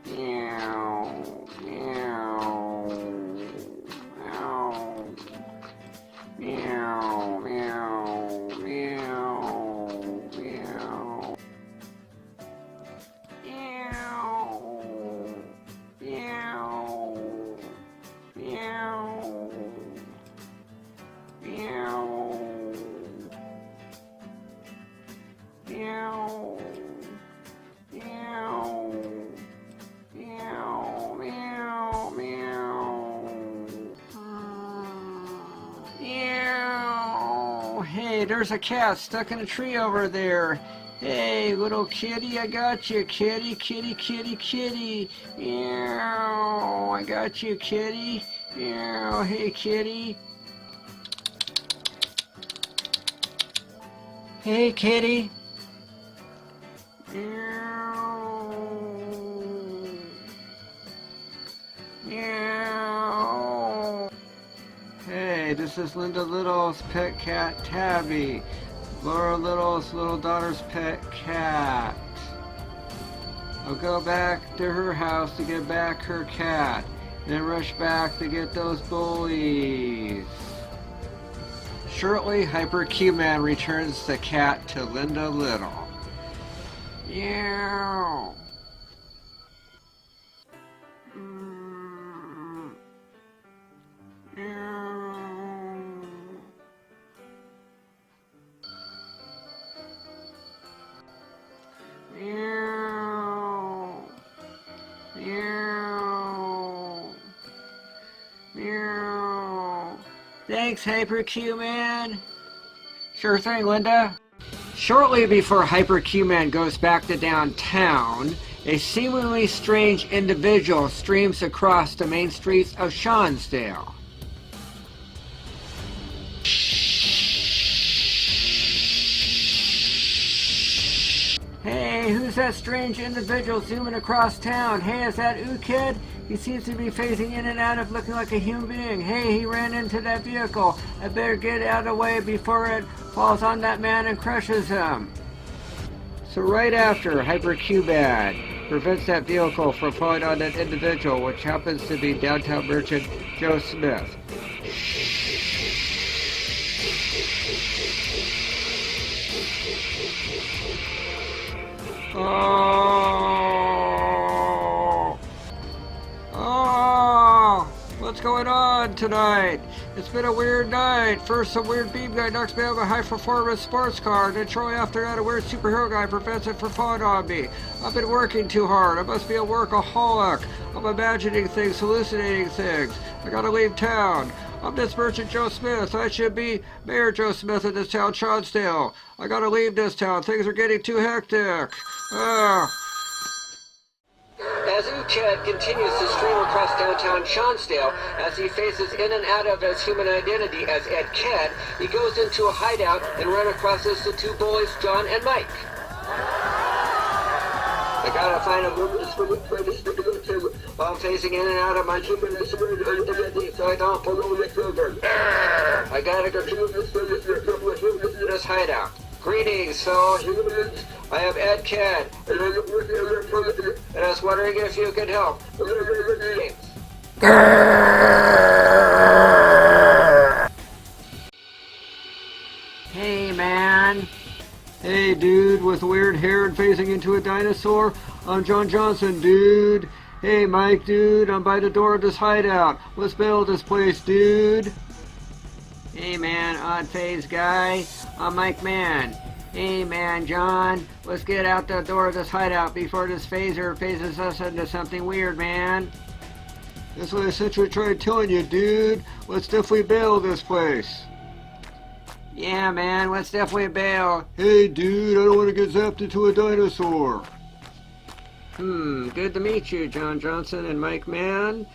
Meow. Meow. Meow. Meow. Meow. Meow. hey, there's a cat stuck in a tree over there. Hey, little kitty, I got you, kitty, kitty, kitty, kitty. Meow, I got you, kitty. Meow, hey, kitty. Hey, kitty. Meow. Meow. Hey, this is Linda Little's pet cat, Tabby. Laura Little's little daughter's pet cat. I'll go back to her house to get back her cat, then rush back to get those bullies. Shortly, Hypercubeman returns the cat to Linda Little. Meow. Meow. Meow. Meow. Thanks, Hypercubeman. Sure thing, Linda. Shortly before Hypercubeman goes back to downtown, a seemingly strange individual streams across the main streets of Shansdale. Hey, who's that strange individual zooming across town? Hey, is that Kid? He seems to be phasing in and out of looking like a human being. Hey, he ran into that vehicle. I better get out of the way before it falls on that man and crushes him. So right after Hypercubeman prevents that vehicle from falling on that individual, which happens to be downtown merchant Joe Smith. What's going on tonight? It's been a weird night. First, some weird beam guy knocks me out of a high-performance sports car. Then shortly after that, a weird superhero guy prevents it from falling on me. I've been working too hard. I must be a workaholic. I'm imagining things, hallucinating things. I gotta leave town. I'm this merchant Joe Smith. I should be Mayor Joe Smith in this town, Shansdale. I gotta leave this town. Things are getting too hectic. As Kid continues to stream across downtown Shansdale, as he faces in and out of his human identity as Ed Ked, he goes into a hideout and runs across the two bullies, John and Mike. I gotta find a movement while I'm phasing in and out of my human identity so I don't follow the children. I gotta go to this hideout. Greetings, fellow humans. I am Ed Ked, and I was wondering if you could help. Hey, man. Hey, dude, with weird hair and phasing into a dinosaur. I'm John Johnson, dude. Hey, Mike, dude, I'm by the door of this hideout. Let's build this place, dude. Hey, man, odd phase guy. I'm Mike Man. Hey, man, John. Let's get out the door of this hideout before this phaser phases us into something weird, man. That's what I essentially tried telling you, dude. Let's definitely bail this place. Yeah, man, let's definitely bail. Hey, dude, I don't want to get zapped into a dinosaur. Good to meet you, John Johnson and Mike Man.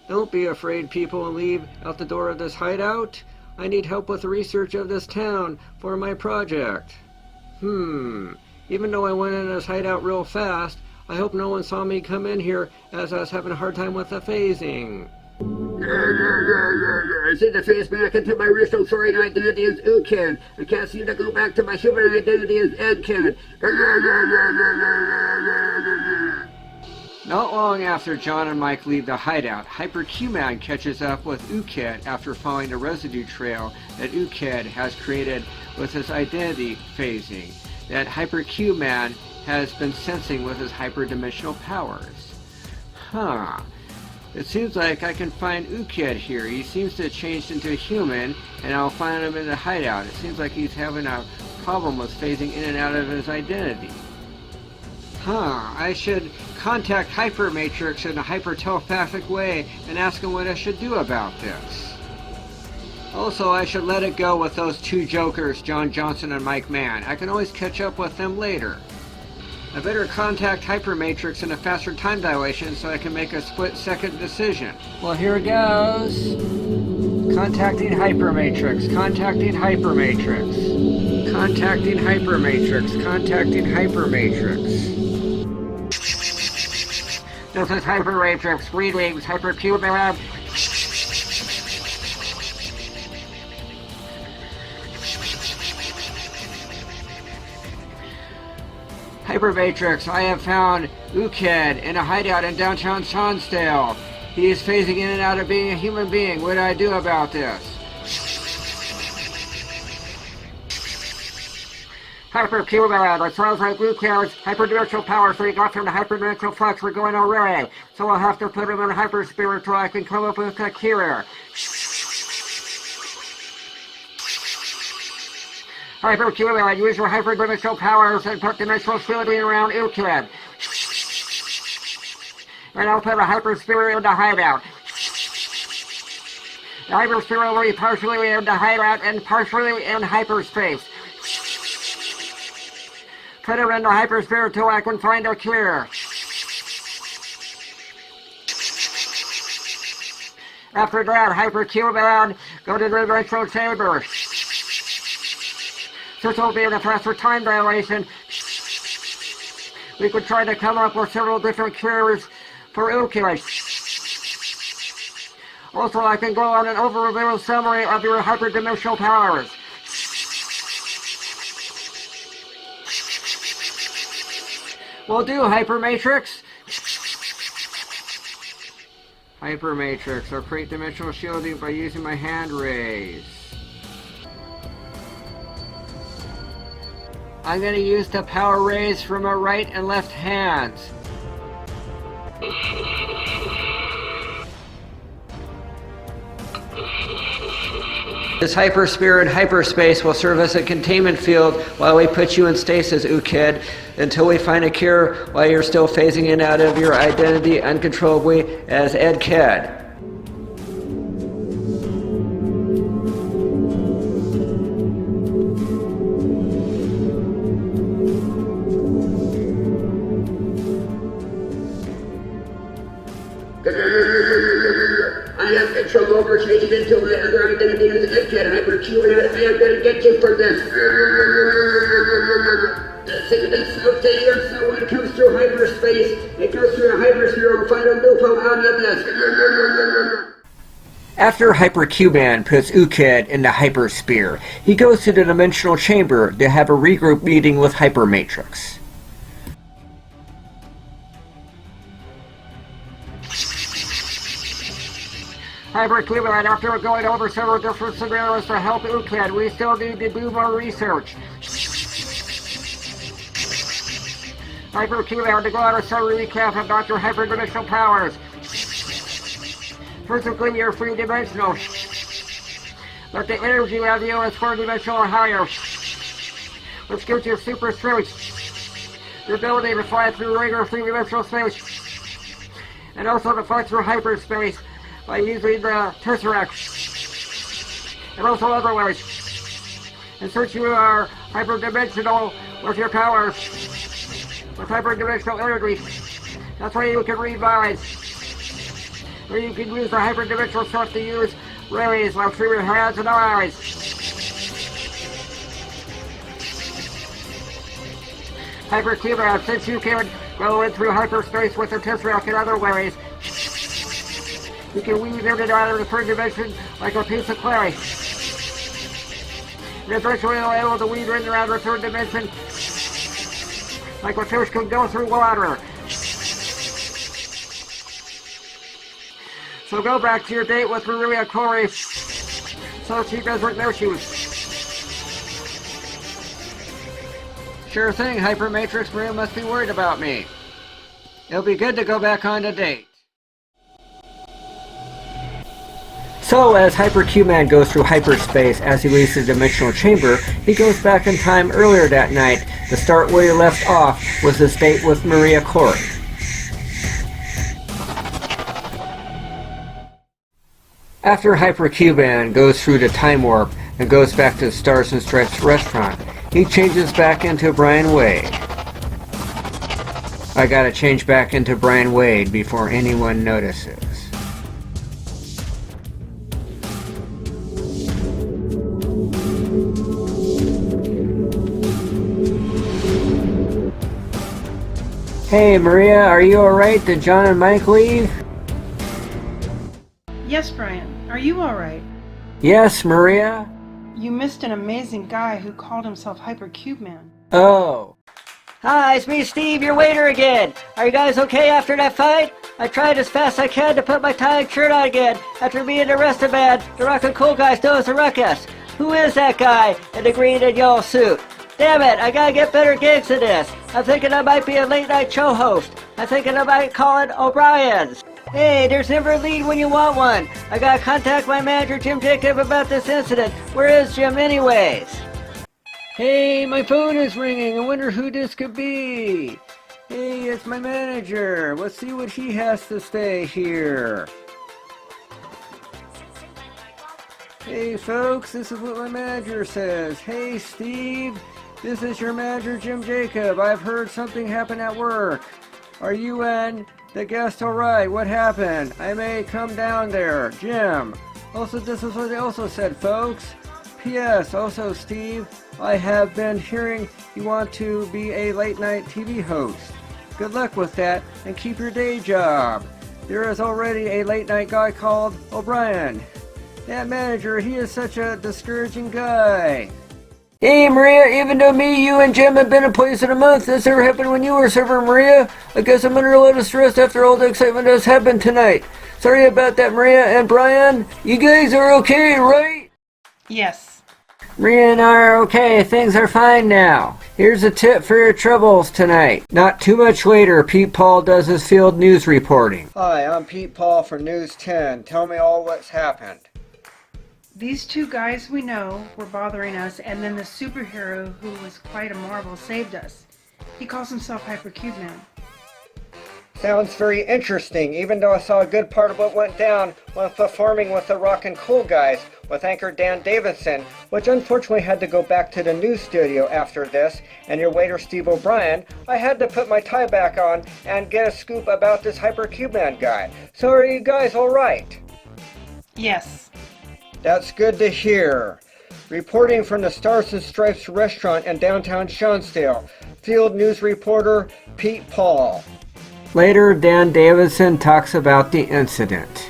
Don't be afraid, people, and leave out the door of this hideout. I need help with the research of this town for my project. Even though I went in this hideout real fast, I hope no one saw me come in here as I was having a hard time with the phasing. I seem to phase back into my restoring identity as Kid. I can't seem to go back to my human identity as Ed Kid. Not long after John and Mike leave the hideout, Hypercubeman catches up with Kid after following the residue trail that Kid has created with his identity phasing that Hypercubeman has been sensing with his hyperdimensional powers. It seems like I can find Kid here. He seems to have changed into a human, and I'll find him in the hideout. It seems like he's having a problem with phasing in and out of his identity. I should contact Hypermatrix in a hyper-telepathic way and ask him what I should do about this. Also, I should let it go with those two jokers, John Johnson and Mike Mann. I can always catch up with them later. I better contact Hypermatrix in a faster time dilation so I can make a split-second decision. Well, here it goes. Contacting Hypermatrix. Contacting Hypermatrix. Contacting Hypermatrix. Contacting Hypermatrix. This is Hypermatrix. Greetings, Hypercubeman. Hypermatrix, I have found Uked in a hideout in downtown Sonsdale. He is phasing in and out of being a human being. What do I do about this? Hypercubeman, it sounds like Uked's hyperdimensional power, so he got from the hyperdimensional flux we're going away. So I'll have to put him in hyperspirit until I can come up with a cure. Hypercubeman, use your hyperdimensional powers and put dimensional shielding around Uked. And I'll put a hyperspirit in the hideout. The hyperspirit will be partially in the hideout and partially in hyperspace. Put him in the hyperspirit till I can find a cure. After that, Hypercubeman, go to the dimensional chamber. This will be in a faster time dilation. We could try to come up with several different cures for Uked. Also, I can go on an overview summary of your hyperdimensional powers. Will do, Hypermatrix. Hypermatrix, or create dimensional shielding by using my hand rays. I'm going to use the power rays from my right and left hands. This hyperspirit hyperspace will serve as a containment field while we put you in stasis, Uked, until we find a cure while you're still phasing in and out of your identity uncontrollably as Ed Ked. I have control over changing into my other identity as Ed Ked. Hypercubeman, I am going to get you for this. Okay, so when it comes through hyperspace, it goes through a hypersphere. We'll find a loophole out of this. After Hypercubeman puts Uked in the hypersphere, he goes to the dimensional chamber to have a regroup meeting with Hypermatrix. Hypercubeman, after going over several different scenarios to help Uked, we still need to do more research. Hypercubeman, to go on a summary recap about your hyperdimensional powers. Physically, you're three-dimensional, but the energy of you is four-dimensional or higher, which gives you super strength, the ability to fly through regular three-dimensional space, and also to fly through hyperspace by using the Tesseract, and also other ways. And since you are hyperdimensional with your powers, with hyperdimensional energy, that's why you can revise. Or you can use the hyperdimensional stuff to use rays like through your hands and eyes. Hypercubeman, since you can go in through hyperspace with the Tesseract in other ways, you can weave in and out of the third dimension like a piece of clay. And eventually you'll be able to weave in and out of the third dimension like a fish can go through water. So go back to your date with Maria Corey so she doesn't know you. Sure thing, Hypermatrix. Maria must be worried about me. It'll be good to go back on a date. So, as Hypercubeman goes through hyperspace as he leaves the dimensional chamber, he goes back in time earlier that night to start where he left off with his date with Maria Corey. After Hypercubeman goes through the time warp and goes back to the Stars and Stripes restaurant, he changes back into Brian Wade. I gotta change back into Brian Wade before anyone notices. Hey Maria, are you alright? Did John and Mike leave? Yes, Brian. Are you alright? Yes, Maria? You missed an amazing guy who called himself Hypercubeman. Oh. Hi, it's me, Steve, your waiter again. Are you guys okay after that fight? I tried as fast as I can to put my tie and shirt on again. After me and the rest of the band, the rock and cool guys know it's a ruckus. Who is that guy in the green and yellow suit? Damn it, I gotta get better gigs than this. I'm thinking I might be a late night show host. I'm thinking I might call it O'Brien's. Hey, there's never a lead when you want one. I gotta contact my manager, Jim Jacob, about this incident. Where is Jim anyways? Hey, my phone is ringing. I wonder who this could be. Hey, it's my manager. Let's see what he has to say here. Hey, folks, this is what my manager says. Hey, Steve, this is your manager, Jim Jacob. I've heard something happen at work. Are you and the guest alright? What happened? I may come down there. Jim. Also, this is what they also said, folks. P.S. Also, Steve, I have been hearing you want to be a late-night TV host. Good luck with that, and keep your day job. There is already a late-night guy called O'Brien. That manager, he is such a discouraging guy. Hey, Maria, even though me, you, and Jim have been in place in a month, this ever happened when you were server, Maria? I guess I'm under a lot of stress after all the excitement that's happened tonight. Sorry about that, Maria and Brian. You guys are okay, right? Yes. Maria and I are okay. Things are fine now. Here's a tip for your troubles tonight. Not too much later, Pete Paul does his field news reporting. Hi, I'm Pete Paul for News 10. Tell me all what's happened. These two guys we know were bothering us, and then the superhero, who was quite a marvel, saved us. He calls himself Hypercubeman. Sounds very interesting, even though I saw a good part of what went down when performing with the Rock and Cool guys with anchor Dan Davidson, which unfortunately had to go back to the news studio after this, and your waiter Steve O'Brien, I had to put my tie back on and get a scoop about this Hypercubeman guy. So are you guys alright? Yes. That's good to hear. Reporting from the Stars and Stripes restaurant in downtown Shansdale, field news reporter Pete Paul. Later, Dan Davidson talks about the incident.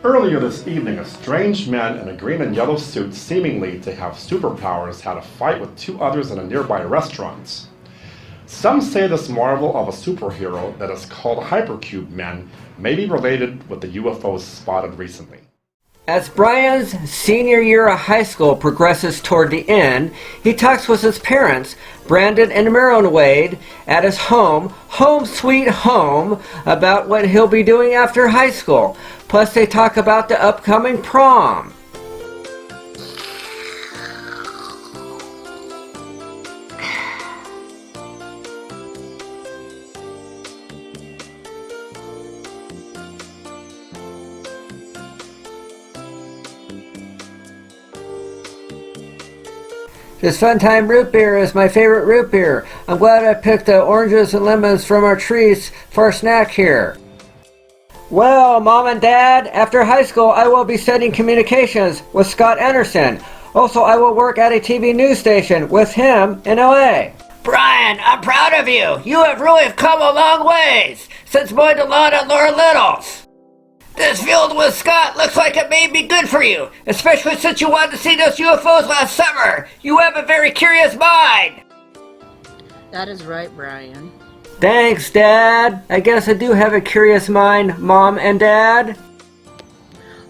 Earlier this evening, a strange man in a green and yellow suit, seemingly to have superpowers, had a fight with two others in a nearby restaurant. Some say this marvel of a superhero that is called Hypercubeman may be related with the UFOs spotted recently. As Brian's senior year of high school progresses toward the end, he talks with his parents, Brandon and Marilyn Wade, at his home sweet home, about what he'll be doing after high school. Plus they talk about the upcoming prom. This Fun Time root beer is my favorite root beer. I'm glad I picked the oranges and lemons from our trees for a snack here. Well, Mom and Dad, after high school I will be studying communications with Scott Anderson. Also, I will work at a TV news station with him in LA. Brian, I'm proud of you. You have really come a long ways since mowing the lawn at Laura Little's. This field with Scott looks like it may be good for you, especially since you wanted to see those UFOs last summer. You have a very curious mind. That is right, Brian. Thanks, Dad. I guess I do have a curious mind, Mom and Dad.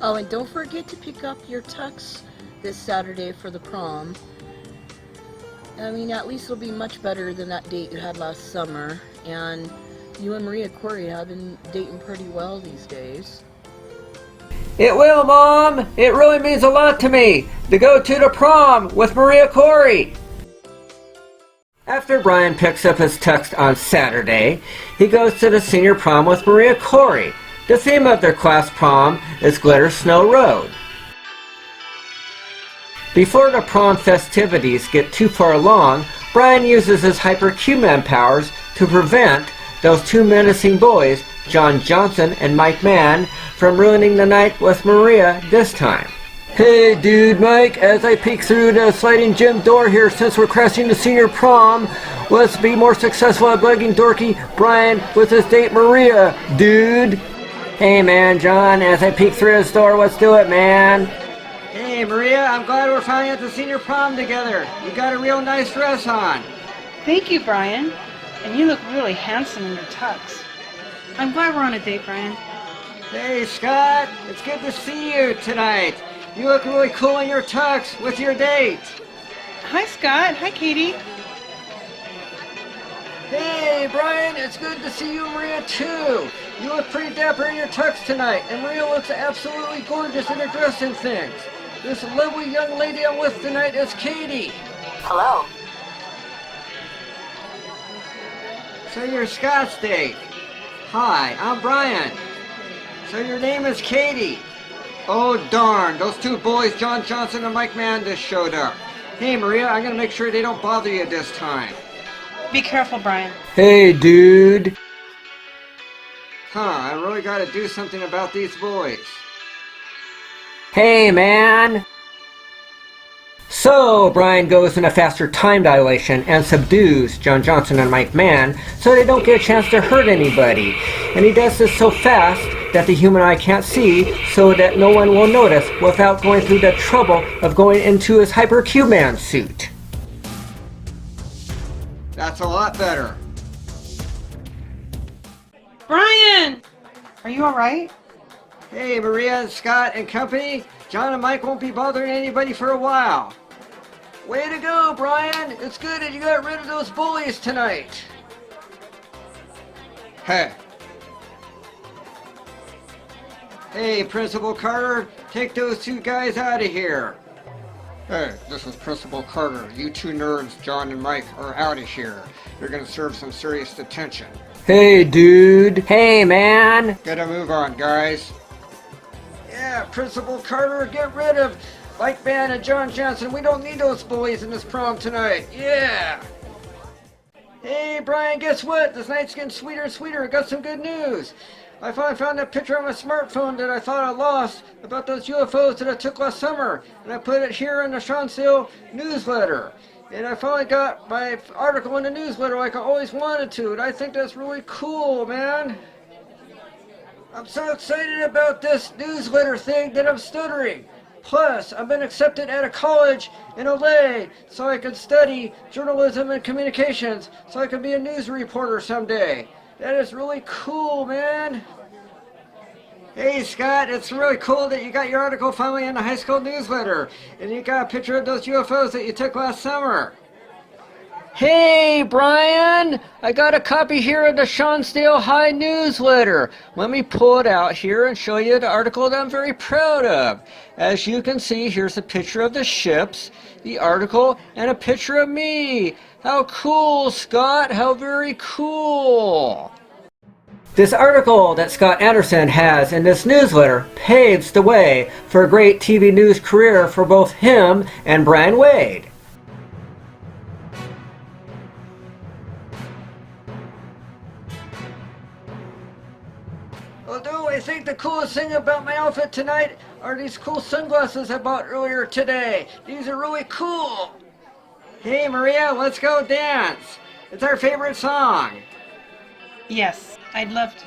Oh, and don't forget to pick up your tux this Saturday for the prom. I mean, at least it'll be much better than that date you had last summer. And you and Maria Corey have been dating pretty well these days. It will, Mom. It really means a lot to me to go to the prom with Maria Corey. After Brian picks up his tux on Saturday, he goes to the senior prom with Maria Corey. The theme of their class prom is Glitter Snow Road. Before the prom festivities get too far along, Brian uses his Hypercubeman powers to prevent those two menacing boys, John Johnson and Mike Mann, from ruining the night with Maria this time. Hey dude, Mike, as I peek through the sliding gym door here since we're crashing the senior prom, let's be more successful at bugging dorky Brian with his date Maria, dude. Hey man, John, as I peek through his door, let's do it, man. Hey Maria, I'm glad we're finally at the senior prom together. You got a real nice dress on. Thank you, Brian. And you look really handsome in your tux. I'm glad we're on a date, Brian. Hey Scott, it's good to see you tonight. You look really cool in your tux with your date. Hi, Scott. Hi, Katie. Hey Brian, it's good to see you and Maria too. You look pretty dapper in your tux tonight, and Maria looks absolutely gorgeous in her dress and things. This lovely young lady I'm with tonight is Katie. Hello. So you're Scott's date. Hi, I'm Brian. So your name is Katie. Oh darn, those two boys, John Johnson and Mike Mann, just showed up. Hey Maria, I'm gonna make sure they don't bother you this time. Be careful, Brian. Hey dude. I really gotta do something about these boys. Hey man. So Brian goes in a faster time dilation and subdues John Johnson and Mike Mann so they don't get a chance to hurt anybody. And he does this so fast that the human eye can't see so that no one will notice without going through the trouble of going into his Hypercubeman suit. That's a lot better. Brian! Are you alright? Hey Maria and Scott and company, John and Mike won't be bothering anybody for a while. Way to go, Brian! It's good that you got rid of those bullies tonight. Hey. Hey, Principal Carter, take those two guys out of here. Hey, this is Principal Carter. You two nerds, John and Mike, are out of here. You're gonna serve some serious detention. Hey, dude. Hey, man. Gotta move on, guys. Yeah, Principal Carter, get rid of Mike Mann and John Johnson. We don't need those bullies in this prom tonight. Yeah. Hey, Brian, guess what? This night's getting sweeter and sweeter. I got some good news. I finally found that picture on my smartphone that I thought I lost about those UFOs that I took last summer. And I put it here in the Shansdale newsletter. And I finally got my article in the newsletter like I always wanted to. And I think that's really cool, man. I'm so excited about this newsletter thing that I'm stuttering. Plus, I've been accepted at a college in LA so I can study journalism and communications so I can be a news reporter someday. That is really cool, man. Hey, Scott, it's really cool that you got your article finally in the high school newsletter. And you got a picture of those UFOs that you took last summer. Hey, Brian, I got a copy here of the Shansdale High newsletter. Let me pull it out here and show you the article that I'm very proud of. As you can see, here's a picture of the ships, the article, and a picture of me. How cool, Scott, how very cool. This article that Scott Anderson has in this newsletter paves the way for a great TV news career for both him and Brian Wade. Although I think the coolest thing about my outfit tonight are these cool sunglasses I bought earlier today. These are really cool. Hey Maria, let's go dance. It's our favorite song. Yes, I'd love to.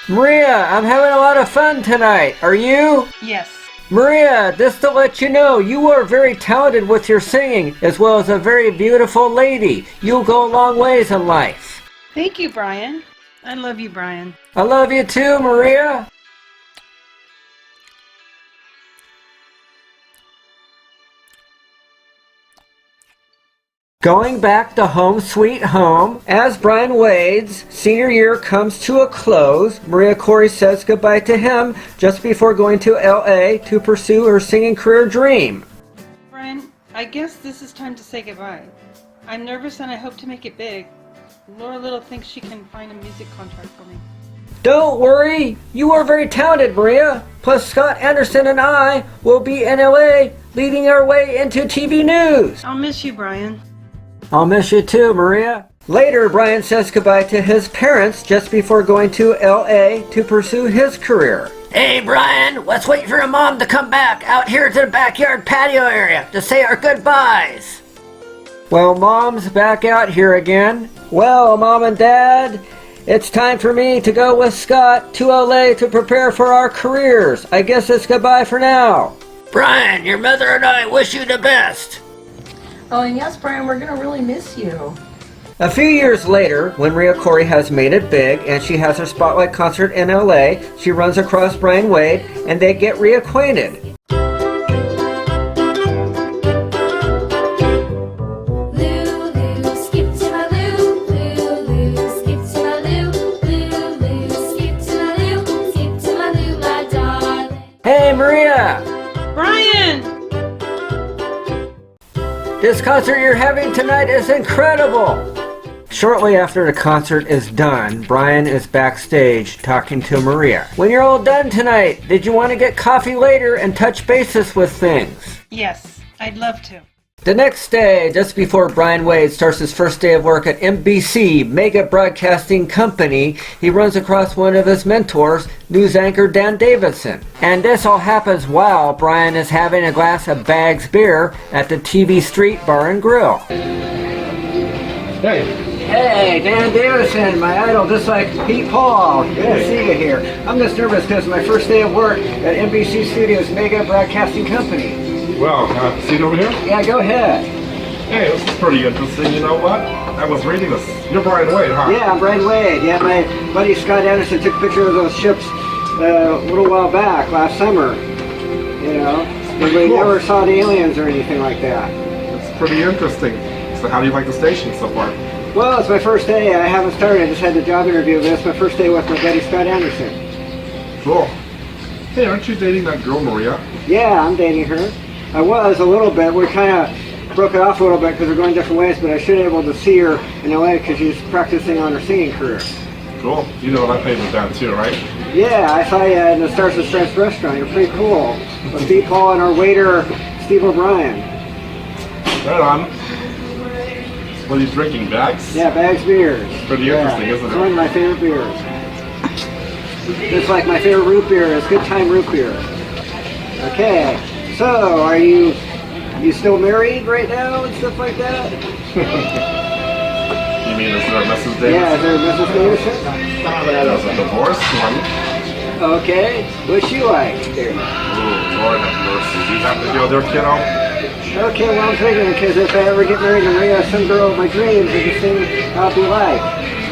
Maria, I'm having a lot of fun tonight. Are you? Yes. Maria, just to let you know, you are very talented with your singing, as well as a very beautiful lady. You'll go a long ways in life. Thank you, Brian. I love you, Brian. I love you too, Maria. Going back to home sweet home, as Brian Wade's senior year comes to a close, Maria Corey says goodbye to him just before going to LA to pursue her singing career dream. Brian, I guess this is time to say goodbye. I'm nervous and I hope to make it big. Laura Little thinks she can find a music contract for me. Don't worry, you are very talented, Maria. Plus Scott Anderson and I will be in LA leading our way into TV news. I'll miss you, Brian. I'll miss you too, Maria. Later, Brian says goodbye to his parents just before going to LA to pursue his career. Hey, Brian, let's wait for your mom to come back out here to the backyard patio area to say our goodbyes. Well, Mom's back out here again. Well, Mom and Dad, it's time for me to go with Scott to LA to prepare for our careers. I guess it's goodbye for now. Brian, your mother and I wish you the best. Oh, and yes, Brian, we're gonna really miss you. A few years later, when Maria Corey has made it big and she has her spotlight concert in LA, she runs across Brian Wade and they get reacquainted. Hey, Maria! Brian! This concert you're having tonight is incredible! Shortly after the concert is done, Brian is backstage talking to Maria. When you're all done tonight, did you want to get coffee later and touch bases with things? Yes, I'd love to. The next day, just before Brian Wade starts his first day of work at NBC Mega Broadcasting Company, he runs across one of his mentors, news anchor Dan Davidson. And this all happens while Brian is having a glass of Bags beer at the TV Street Bar and Grill. Hey. Hey, Dan Davidson, my idol, just like Pete Paul. Good to see you here. I'm just nervous because it's my first day of work at NBC Studios Mega Broadcasting Company. Well, see it over here? Yeah, go ahead. Hey, this is pretty interesting. You know what? I was reading this. You're Brian Wade, huh? Yeah, I'm Brian Wade. Yeah, my buddy Scott Anderson took a picture of those ships a little while back, last summer. You know, but we never saw the aliens or anything like that. It's pretty interesting. So how do you like the station so far? Well, it's my first day. I haven't started. I just had the job interview, but it's my first day with my buddy Scott Anderson. Cool. Hey, aren't you dating that girl, Maria? Yeah, I'm dating her. I was a little bit. We kind of broke it off a little bit because we're going different ways, but I should be able to see her in LA because she's practicing on her singing career. Cool. You know what I paid with that too, right? Yeah, I saw you in the Stars and Stripes restaurant. You're pretty cool. With Pete Paul and our waiter, Steve O'Brien. Right on. What are you drinking, Bags? Yeah, Bags beers. Pretty interesting, isn't it? It's one of my favorite beers. It's like my favorite root beer. It's good time root beer. Okay, so are you still married right now and stuff like that? You mean is there a Mrs. Davidson? Yeah, is there a Mrs. Davidson? There's a divorced one. Okay, what's she like? Oh, Lord have mercy. Do you happen to be their kiddo? Okay, well I'm thinking because if I ever get married and marry some girl of my dreams, it's the thing I'll be like.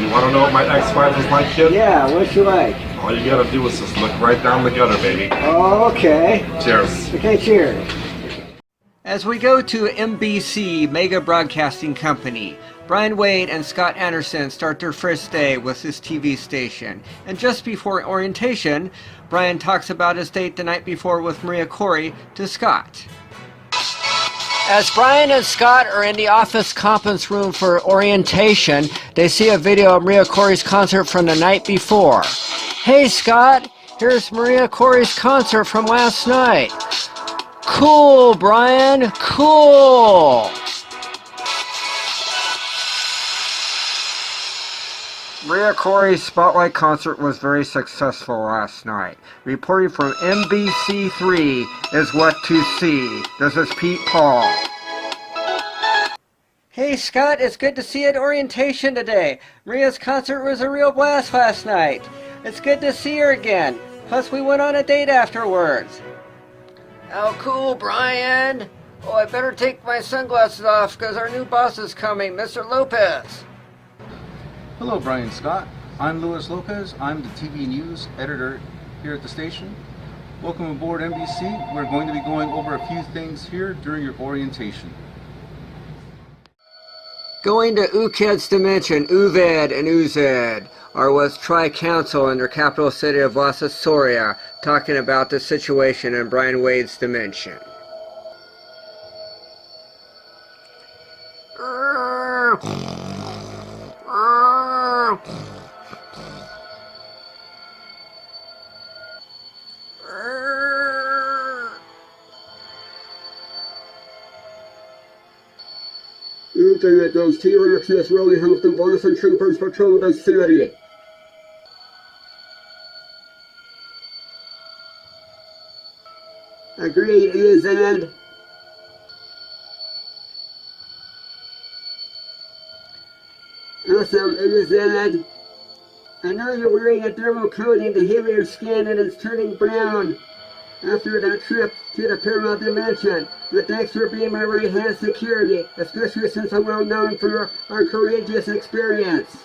You want to know what my ex-wife was like, kid? Yeah, what's she like? All you gotta do is just look right down the gutter, baby. Oh, okay. Cheers. Okay, cheers. As we go to NBC Mega Broadcasting Company, Brian Wade and Scott Anderson start their first day with this TV station. And just before orientation, Brian talks about his date the night before with Maria Corey to Scott. As Brian and Scott are in the office conference room for orientation, they see a video of Maria Corey's concert from the night before. Hey Scott, here's Maria Corey's concert from last night. Cool, Brian, cool. Maria Corey's Spotlight concert was very successful last night. Reporting from NBC3 is What to See. This is Pete Paul. Hey Scott, it's good to see you at orientation today. Maria's concert was a real blast last night. It's good to see her again. Plus we went on a date afterwards. Oh cool, Brian. Oh, I better take my sunglasses off because our new boss is coming, Mr. Lopez. Hello, Brian Scott. I'm Louis Lopez. I'm the TV News editor here at the station. Welcome aboard NBC. We're going to be going over a few things here during your orientation. Going to UKED's dimension, UVED and UZED are what's Tri-Council in their capital city of Lhasa Soria, talking about the situation in Brian Wade's dimension. that those T-Rexes really helped the Boston troopers patrol the city. Agreed, EZ. Awesome, EZ. I know you're wearing a thermal coating to heal your skin and it's turning brown after that trip to the parallel dimension. But thanks for being my right-hand security, especially since I'm well known for our courageous experience.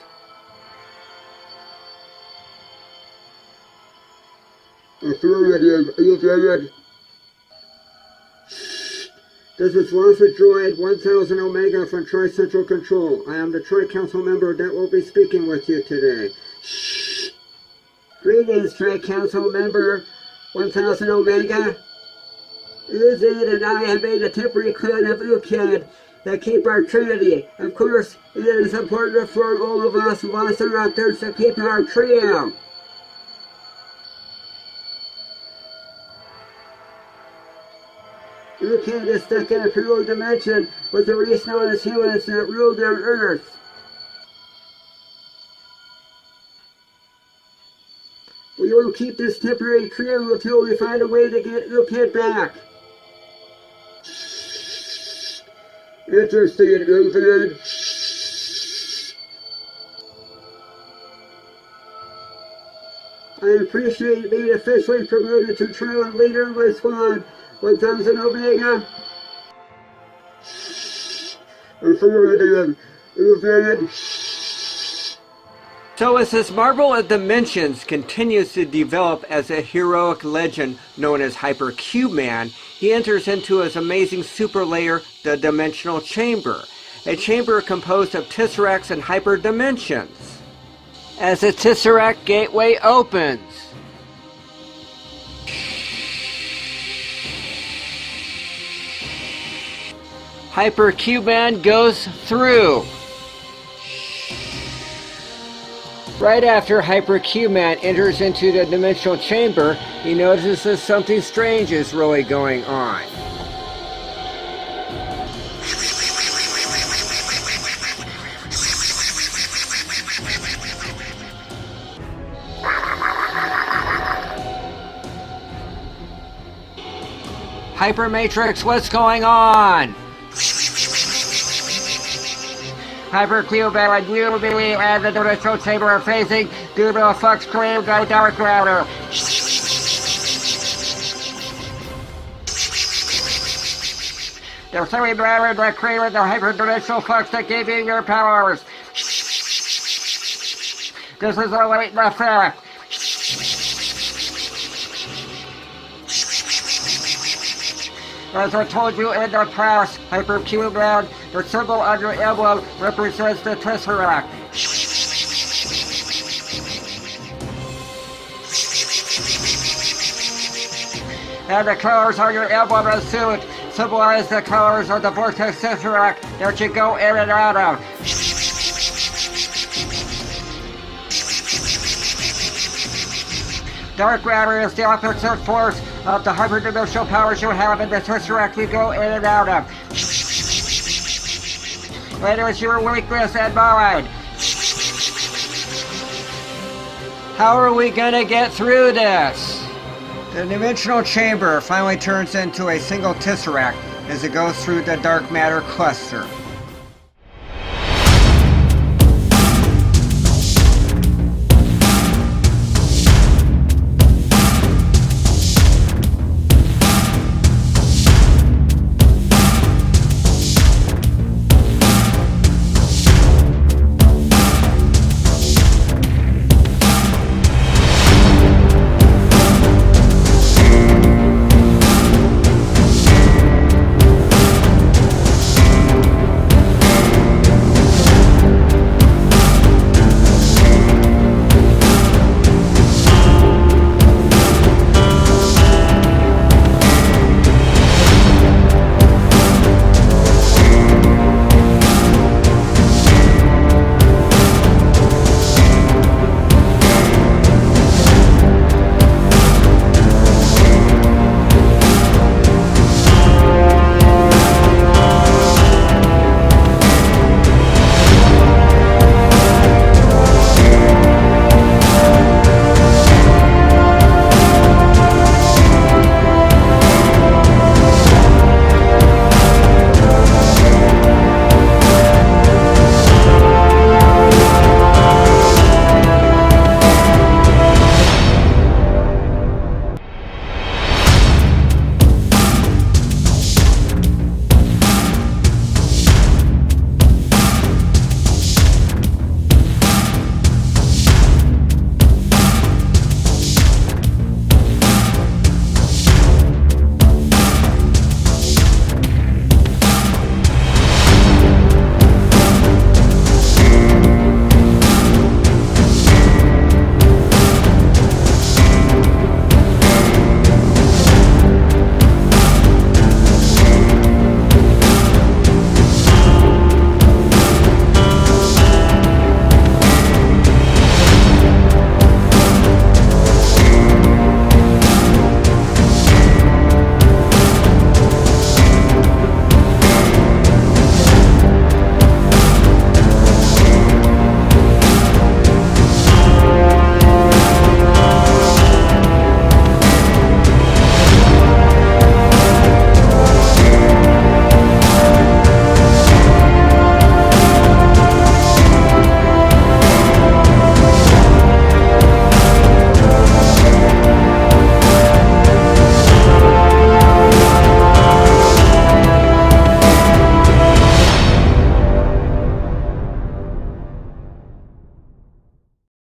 Affirmative, EZ. This is Rosa Droid 1000 Omega from Troy Central Control. I am the Troy Council member that will be speaking with you today. Shh. Greetings, Troy Council member 1000 Omega. Uzid and I have made a temporary clone of Ukid that keep our trinity. Of course, it is important for all of us Velociraptors to keep our trio. Ukid is stuck in a parallel dimension with the race known as humans that ruled on Earth. We will keep this temporary trio until we find a way to get Ukid back. Interesting, Ukid. I appreciate being officially promoted to trial leader of my squad. 1000 Omega. Affirmative. Uzid. So as this marvel of dimensions continues to develop as a heroic legend known as Hypercubeman, he enters into his amazing super layer, the Dimensional Chamber, a chamber composed of tesseracts and hyperdimensions. As the tesseract gateway opens, Hypercubeman goes through. Right after Hypercubeman enters into the Dimensional Chamber, he notices something strange is really going on. Hypermatrix, what's going on? Hypercubeman will be at the Dimensional Chamber of facing due to a flux created by dark matter. The three matter that created the hyperdimensional flux that gave you your powers. This is a latent effect. As I told you in the past, Hypercubeman, the symbol on your emblem represents the Tesseract. And the colors on your emblem and suit symbolize the colors of the Vortex Tesseract that you go in and out of. Dark matter is the opposite force of the hyperdimensional powers you have in the Tesseract you go in and out of. It is your weakness and mine. How are we gonna get through this? The Dimensional Chamber finally turns into a single tesseract as it goes through the dark matter cluster.